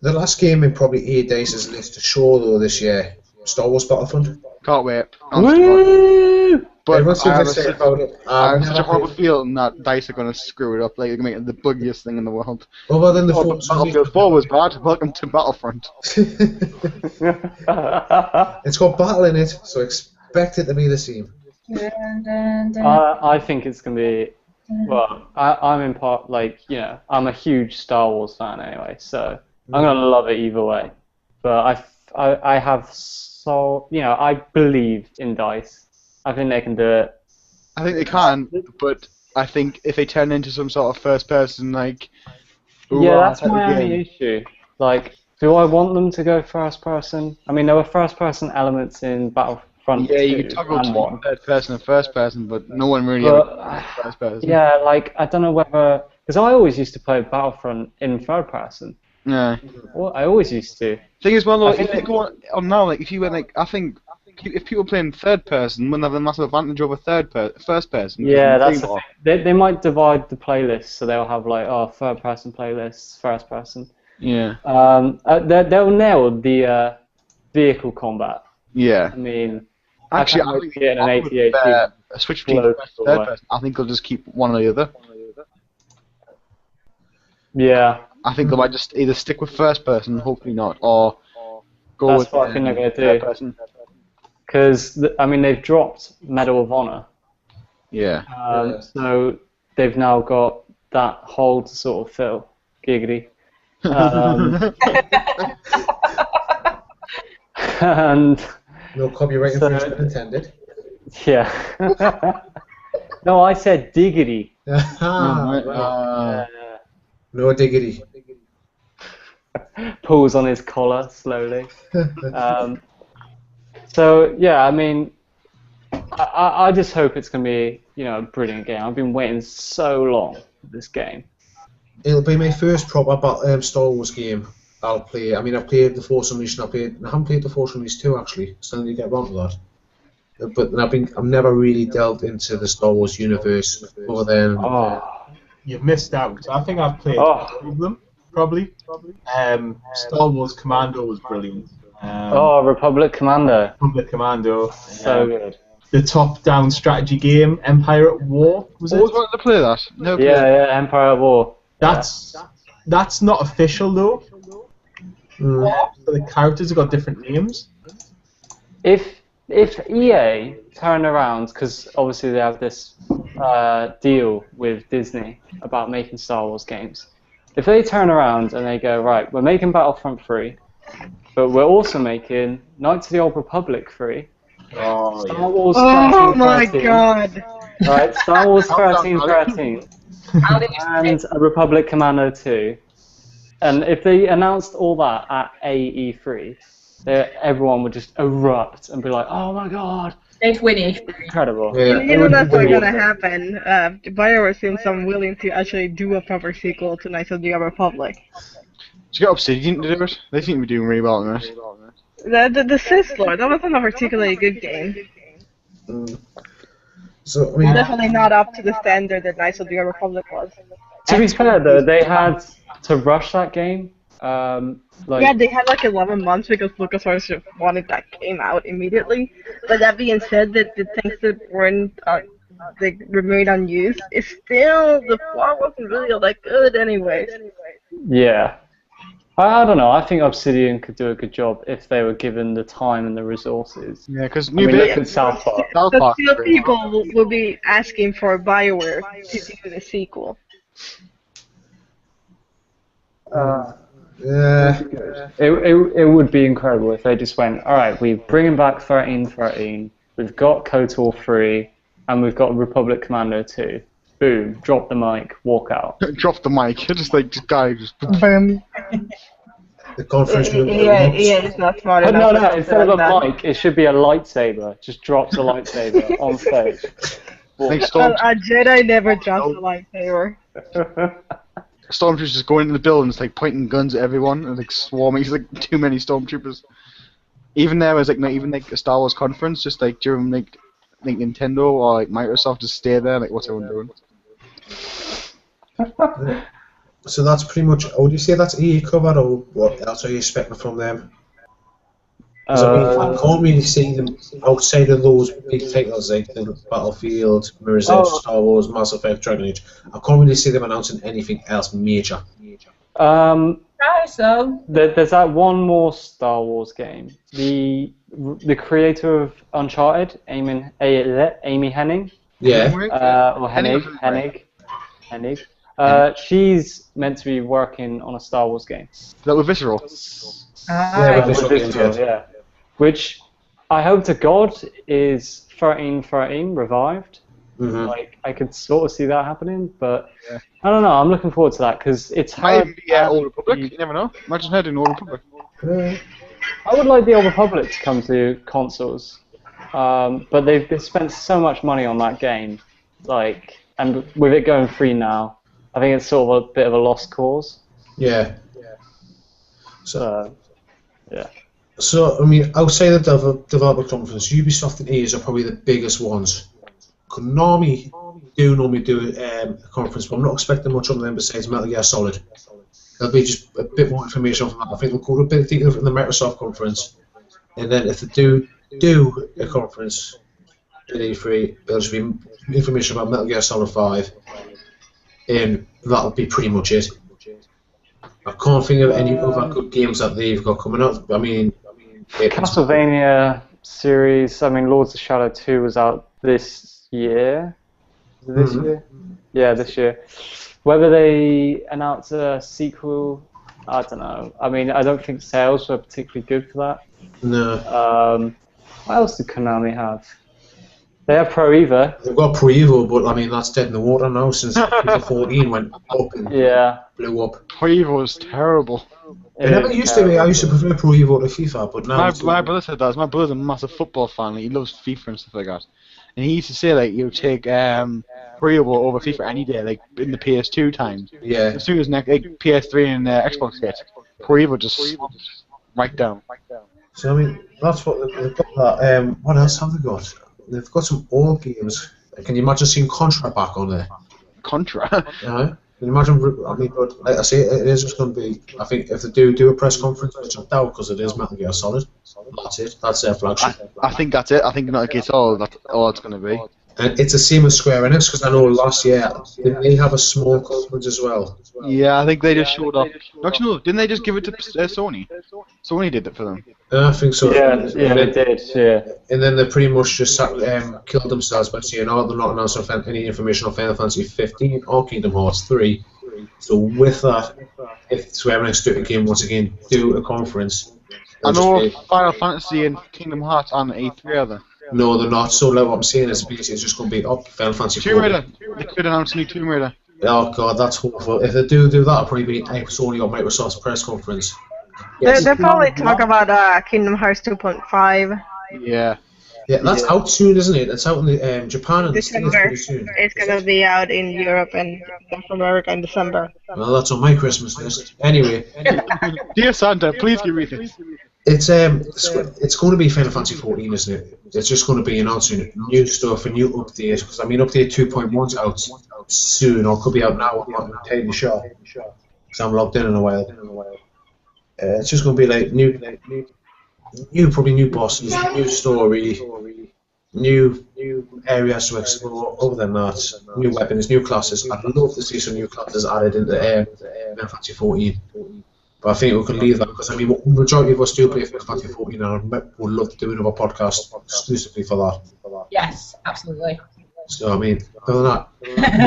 C: The last game in probably 8 days is list to show though this year. Star Wars Battlefront.
D: Can't wait.
E: Woo!
D: But
C: Everyone seems
D: I
C: to say about it.
D: I have such a horrible feeling that DICE are going to screw it up. Like, they're going to make it the buggiest thing in the world.
C: Other than the
D: Battlefield 4 was bad. Welcome to Battlefront.
C: It's got battle in it, so expect it to be the same.
E: I think it's going to be. Well, I'm in part, like, you know, I'm a huge Star Wars fan anyway, so I'm going to love it either way. But I have so, you know, I believe in DICE. I think they can do it.
D: I think they can, but I think if they turn into some sort of first person, like...
E: Yeah, that's my only issue. Like, do I want them to go first person? I mean, there were first person elements in Battlefront 2.
D: Yeah, you can toggle between third person and first person, but no one really first person.
E: Yeah, like, I don't know whether... Because I always used to play Battlefront in third person.
D: Yeah.
E: Well, I always used to.
D: Thing is, well, though, if you go on now, like, if you went, like, I think if people playing third person, wouldn't have a massive advantage over first person.
E: Yeah, that's the thing. They might divide the playlists, so they'll have like third person playlists, first person.
D: Yeah.
E: They'll nail the vehicle combat.
D: Yeah.
E: I mean,
D: Actually,
E: I can't get an 88
D: a switch between third person. I think they'll just keep one or the other.
E: Yeah.
D: I think they might just either stick with first person, hopefully not, or go with
E: what I think they're going to
D: third
E: do.
D: person.
E: Because I mean, they've dropped Medal of Honor.
D: Yeah.
E: So they've now got that hole to sort of fill. Giggity. And
C: no copyright infringement intended.
E: Yeah. No, I said diggity.
C: No diggity.
E: Pulls on his collar slowly. So yeah, I mean, I just hope it's gonna be a brilliant game. I've been waiting so long for this game.
C: It'll be my first proper Star Wars game I'll play. I mean, I've played The Force Unleashed. I haven't played The Force Unleashed 2 actually. Still need to get around to that. But I've never really delved into the Star Wars universe other than.
F: You've missed out. I think I've played all of them, probably. Star Wars Commando was brilliant.
E: Republic Commando.
F: Republic Commando.
E: So good.
F: The top-down strategy game, Empire at War, was it?
D: I always wanted to play that. No,
E: yeah, Empire at War.
F: That's not official though. So the characters have got different names.
E: If EA turn around, because obviously they have this deal with Disney about making Star Wars games, if they turn around and they go, right, we're making Battlefront 3, but we're also making Knights of the Old Republic 3, Star Wars 1313,
A: my god!
E: Right, Star Wars 1313, and a Republic Commando 2, and if they announced all that at AE3, everyone would just erupt and be like, "Oh my god,
B: they'd win it."
E: Incredible!"
C: Yeah.
A: You know that's not gonna happen. BioWare seems unwilling to actually do a proper sequel to Knights of the Old Republic.
D: Did you get Obsidian to do it? They seem to be doing really well in it.
A: The Sith Lord, that wasn't a particularly good game.
C: So I mean,
A: Definitely not up to the standard that Knights of the Old Republic was.
E: To be fair though, they had to rush that game.
A: Yeah, they had like 11 months because LucasArts just wanted that game out immediately. But that being said, the things that weren't they remained unused, it's still the plot wasn't really all that good anyways.
E: Yeah. I don't know. I think Obsidian could do a good job if they were given the time and the resources.
D: Yeah, because
E: look at South Park.
A: But still, people will be asking for BioWare to do the sequel.
E: It would be incredible if they just went, all right, we're bringing back 1313, we've got KOTOR 3, and we've got Republic Commando 2. Boom, drop the mic, walk out.
D: Drop the mic, just like, this guy just...
A: Boom.
C: The conference room.
A: Yeah, it's not smart
E: But
A: enough.
E: no, instead of a mic, it should be a lightsaber. Just drops a lightsaber on stage.
A: A Jedi never drops a lightsaber.
D: Stormtroopers just going into the buildings, like pointing guns at everyone and like swarming. It's like too many stormtroopers. Even there was like not even like a Star Wars conference, just like during like Nintendo or like Microsoft, just stay there. Like, what's everyone doing?
C: So that's pretty much. Would you say that's EA covered, or what else are you expecting from them? 'Cause I mean, I can't really see them outside of those big titles like the Battlefield, Mirror's Edge, Star Wars, Mass Effect, Dragon Age. I can't really see them announcing anything else major.
B: So
E: There's that one more Star Wars game. The creator of Uncharted, Amy Hennig.
C: Yeah.
E: Or Hennig. She's meant to be working on a Star Wars game.
D: That with Visceral.
C: Yeah, with
E: Visceral, yeah. Which I hope to God is 1313 revived.
C: Mm-hmm.
E: Like I could sort of see that happening, but I don't know. I'm looking forward to that because it's
D: Might
E: hard.
D: even be Old Republic. You never know. Imagine her doing Old Republic.
E: I would like the Old Republic to come to consoles, but they've spent so much money on that game, like, and with it going free now, I think it's sort of a bit of a lost cause.
C: Yeah.
E: So, yeah.
C: So, I mean, outside the developer conference, Ubisoft and EA are probably the biggest ones. Konami normally do a conference, but I'm not expecting much from them besides Metal Gear Solid. There'll be just a bit more information from that. I think they'll go a bit deeper from the Microsoft conference, and then if they do a conference at E3, there'll just be information about Metal Gear Solid 5, and that'll be pretty much it. I can't think of any other good games that they've got coming up. I mean,
E: Castlevania series. I mean, Lords of Shadow 2 was out this year. Is it this year? Yeah, this year. Whether they announce a sequel, I don't know. I mean, I don't think sales were particularly good for that.
C: No.
E: What else did Konami have? They have Pro Evo.
C: They've got Pro Evo, but I mean that's dead in the water now since FIFA 14 went up and blew up.
D: Pro Evo was terrible.
C: It never used to be. I used to prefer Pro Evo to FIFA, but now
D: my brother said that. My brother's a massive football fan. Like, he loves FIFA and stuff like that. And he used to say like you take Pro Evo over FIFA any day, like in the PS2 times.
C: Yeah.
D: As soon as PS3 and Xbox hit, Pro Evo just right down.
C: So I mean that's what they've got. That. What else have they got? They've got some old games. Can you imagine seeing Contra back on there?
D: Contra?
C: Yeah. Can you imagine? I mean, but like I say, it is just going to be. I think if they do a press conference, which I doubt because it is Metal Gear Solid. That's it. That's their flagship.
D: I think that's it. I think Metal Gear Solid. That's all it's going to be.
C: And it's the same as Square Enix because I know last year didn't they have a small conference as well?
D: Yeah, I think they just showed up. Actually, no, didn't they just give it to Sony? Sony did it for them.
C: I think so.
E: Yeah, they did. Yeah.
C: And then they pretty much just killed themselves by saying, "Oh, they're not announcing any information on Final Fantasy 15 or Kingdom Hearts 3." So with that, if Square Enix do it again, once again, do a conference.
D: I know Final Fantasy and Kingdom Hearts on E3 are they?
C: No, they're not. So like what I'm saying is basically it's just going to be up Final Fantasy 4.
D: Tomb Raider. They could announce a new Tomb Raider.
C: Oh god, that's hopeful. If they do that, it'll probably be Sony or Microsoft's press conference.
A: Yes. They'll probably talk about Kingdom Hearts 2.5.
D: Yeah.
C: Yeah, that's out soon, isn't it? It's out in Japan and
A: December.
C: pretty soon.
A: It's gonna be out in Europe and North America in December.
C: Well, that's on my Christmas list. Anyway.
D: Dear Santa, please give me this.
C: It's going to be Final Fantasy 14, isn't it? It's just going to be announcing new stuff and new updates. Because I mean, update 2.1's out soon, or could be out now. I'm not entirely sure. Because I'm logged in a while. It's just going to be like probably new bosses, new story, new areas to explore. Other than that, new weapons, new classes. I'd love to see some new classes added into Final Fantasy 14. But I think we can leave that because I mean, the majority of us do play Final Fantasy 14 and would love to do another podcast exclusively for that.
B: Yes, absolutely.
C: So I mean, other than that,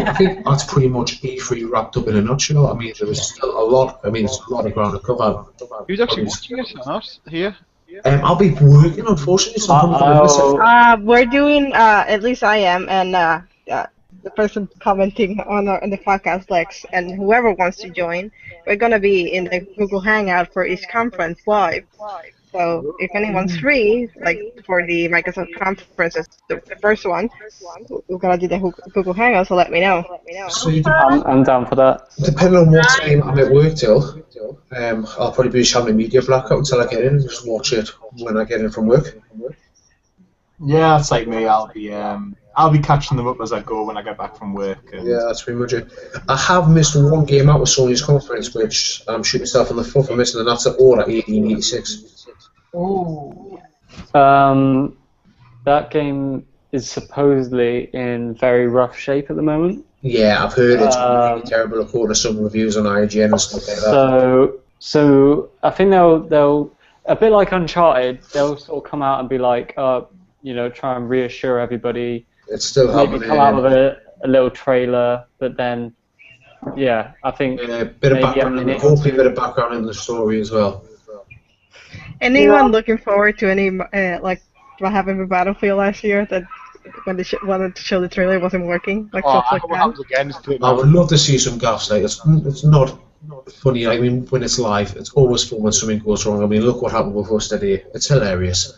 C: I think that's pretty much E3 wrapped up in a nutshell. I mean, there was still a lot. I mean, it's a lot of ground to cover.
D: Who's actually watching it or not here?
C: I'll be working, unfortunately. So
A: we're doing, at least I am, and the person commenting on the podcast, Lex, and whoever wants to join, we're gonna be in the Google Hangout for each conference live. So if anyone's free, like for the Microsoft conferences, the first one, we're gonna do the Google Hangout. So let me know.
C: So
E: I'm down for that.
C: Depending on what time I'm at work till, I'll probably be having a media blackout until I get in and just watch it when I get in from work.
F: Yeah, that's like me. I'll be catching them up as I go when I get back from work.
C: Yeah, that's pretty much it. I have missed one game out of Sony's conference, which I'm shooting myself in the foot for missing, and that's at Aura 1886.
B: Ooh.
E: That game is supposedly in very rough shape at the moment.
C: Yeah, I've heard it's really terrible according to some reviews on IGN and stuff like that.
E: So I think they'll a bit like Uncharted, they'll sort of come out and be like, try and reassure everybody.
C: It's still
E: maybe
C: happening.
E: Come out with a little trailer, but then, yeah, I think
C: a bit of background, hopefully a bit of background in the story as well.
A: Anyone looking forward to any like what happened with Battlefield last year? That when they wanted to show the trailer wasn't working, like stuff like that.
C: I would love to see some gaffes. Like it's not funny. I mean, when it's live, it's always fun when something goes wrong. I mean, look what happened with us today. It's hilarious.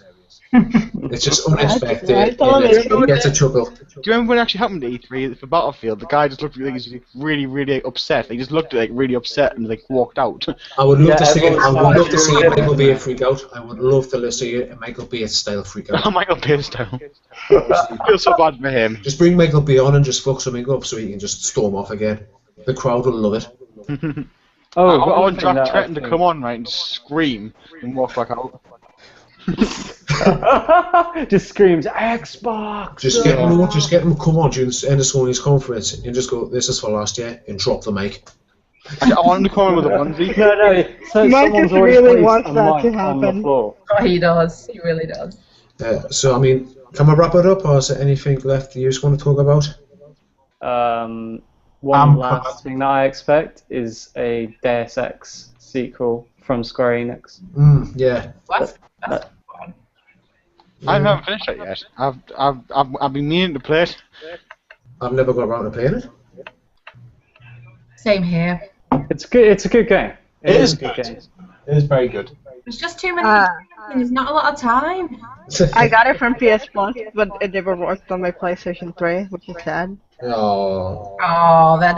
C: It's just unexpected.
A: Right,
C: It gets a chuckle.
D: Do you remember when it actually happened at E3 for Battlefield? The guy just looked like he's really, really upset. He just looked like really upset and like walked out.
C: I would love to see it. I
E: everyone's
C: would love to see
E: like-
C: Michael Bay freak out. I would love to see a Michael Bay style freak out.
D: Michael Bay style. I feel so bad for him.
C: Just bring Michael Bay on and just fuck something up so he can just storm off again. The crowd will love it.
E: Oh,
D: I
E: one
D: want
E: thing
D: Jack
E: that I
D: Tretton to
E: think-
D: come on, right, and scream and walk back out.
E: Just screams Xbox.
C: Just get him come on during the end of Sony's conference and just go, this is for last year, and drop the mic.
D: I want him to come in with a onesie.
E: No. So
A: Marcus
E: someone's already
A: really
E: placed
A: wants
E: a
A: that to
E: mic on the
A: happen.
E: floor.
B: Oh, he does. He really does.
C: So, I mean, can we wrap it up, or is there anything left you just want to talk about?
E: One last thing that I expect is a Deus Ex sequel from Square Enix.
C: Yeah.
B: That's fun.
D: I haven't finished it yet. I've been meaning to play it.
C: I've never got around to playing it.
B: Same here.
E: It's good. It's a good game.
F: It is
E: a good
F: good.
E: game.
F: It is very good.
B: There's just too many. There's not a lot of time.
A: I got it from PS Plus, but it never worked on my PlayStation 3, which is sad.
C: Oh.
B: Oh, that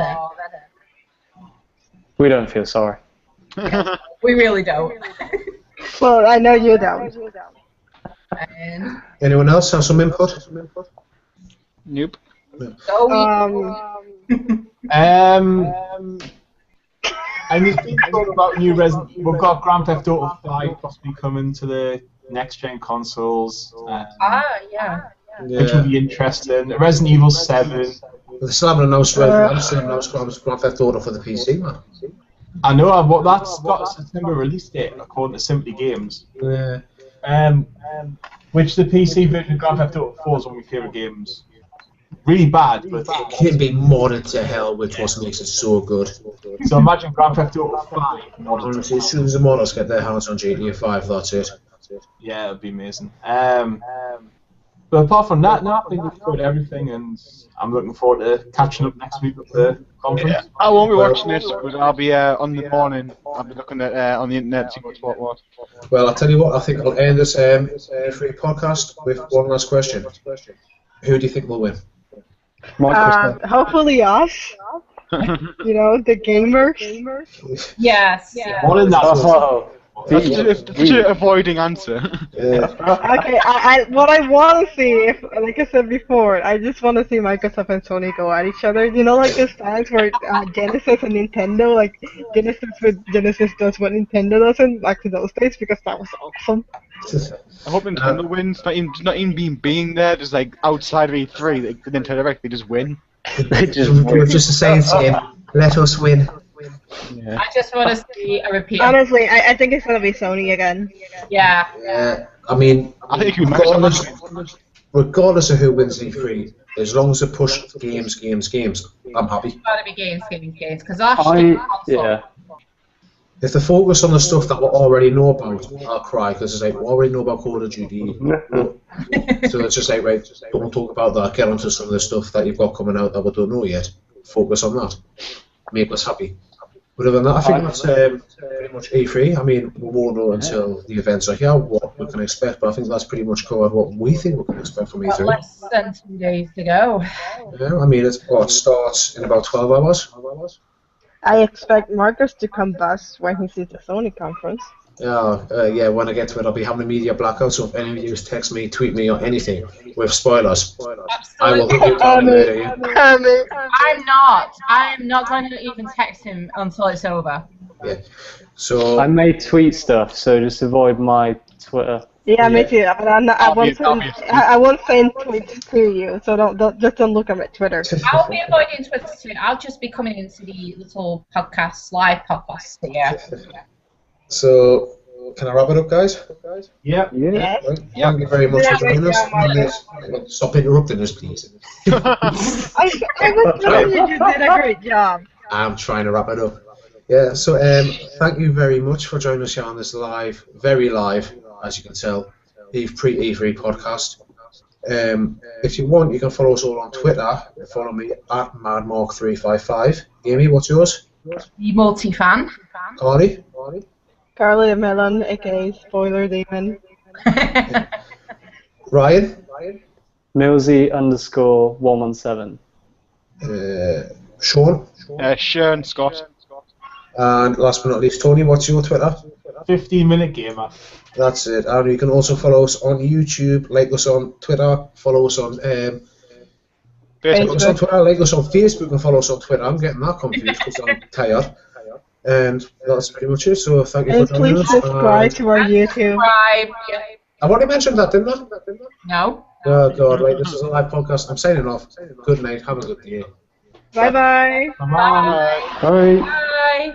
E: We don't feel sorry.
B: we really don't.
A: Well, I know you don't.
B: And
C: Anyone else have some input?
D: Nope.
F: And there's been talk about new Resident. We've got Grand Theft Auto 5 possibly coming to the next gen consoles,
B: yeah.
F: which will be interesting. Resident Evil 7.
C: They still haven't announced Grand Theft Auto for the PC, man.
F: I know, but that's got a September release date according to Simply Games.
C: Yeah.
F: Which the PC version of Grand Theft Auto 4 is one of my favourite games. Really bad, but
C: It can be modded to hell, which what makes it so good.
F: so imagine Grand Theft Auto 5 modded.
C: Honestly, as soon as the modders get their hands on GTA 5, that's it.
F: Yeah, it'd be amazing. But apart from that, no, I think we've covered everything, and I'm looking forward to catching up next week with the conference.
D: I won't be watching this, but I'll be on the morning. I'll be looking at on the internet, see what's what.
C: Well, I'll tell you what, I think I'll end this free podcast with one last question. Who do you think will win?
A: Hopefully us. You know, the gamers.
B: Yes.
F: More than that.
E: Oh,
D: That's such an avoiding answer.
A: Okay, I what I want to see, if like I said before, I just want to see Microsoft and Sony go at each other. You know, like those times where Genesis and Nintendo, like Genesis does what Nintendo doesn't, like to those days, because that was awesome.
D: I hope Nintendo wins. Not even being there, just like outside of E3, the Nintendo Direct, they just win.
E: they just
C: Just to say to him, let us win.
D: Yeah.
B: I just want to see a repeat.
A: Honestly, I think it's gonna be Sony again.
B: Yeah.
C: Yeah, I mean,
D: I think you Microsoft.
C: regardless of who wins E3, as long as they push games, I'm happy.
B: It's got to be games, because our shit console.
E: yeah.
C: If they focus on the stuff that we already know about, I'll cry, because it's like, we already know about Call of Duty. So it's just like, right, don't talk about that, get onto some of the stuff that you've got coming out that we don't know yet. Focus on that. Make us happy. But other than that, I think that's pretty much E3. I mean, we won't know until the events are here what we can expect, but I think that's pretty much covered what we think we can expect from
B: Got
C: E3.
B: less than 2 days to go.
C: Yeah, I mean, it starts in about 12 hours.
A: I expect Marcus to combust when he sees the Sony conference.
C: Yeah, when I get to it, I'll be having a media blackout, so if any of you text me, tweet me, or anything with spoilers, I will hit you down later. Yeah.
B: I'm not going to even text him until it's over.
C: Yeah. So
E: I may tweet stuff, so just avoid my Twitter.
A: Yeah, me too. But I won't send tweets to you, so don't look at my Twitter.
B: I'll be avoiding Twitter too. I'll just be coming into the little live podcast here.
C: So, can I wrap it up, guys?
F: Yeah.
A: Yes.
C: Right. Thank you very much for joining us. Stop interrupting us, please.
A: I was telling you did a great job.
C: I'm trying to wrap it up. Yeah, so thank you very much for joining us here on this live, very live, as you can tell, Pre-E3 podcast. If you want, you can follow us all on Twitter. Follow me at MadMark355. Amy, what's yours?
B: The multi-fan.
C: Carlie?
A: Carlie the Melon, aka Spoiler Demon.
C: Ryan?
E: Millsy_117.
C: Sean?
D: Sharon Scott.
C: And last but not least, Tony, what's your Twitter?
F: 15-minute gamer.
C: That's it. And you can also follow us on YouTube, like us on Twitter, follow us on
D: Facebook.
C: like us on Facebook, and follow us on Twitter. I'm getting that confused because I'm tired. And that's pretty much it. So thank you
A: And
C: for joining
A: please
C: us.
A: subscribe to our YouTube.
B: Subscribe.
C: I've already mentioned that, didn't I?
B: No.
C: Oh God! Right, this is a live podcast. I'm signing off. Good night. Have a good day.
A: Bye bye.
F: Bye-bye.
E: Bye.
B: Bye.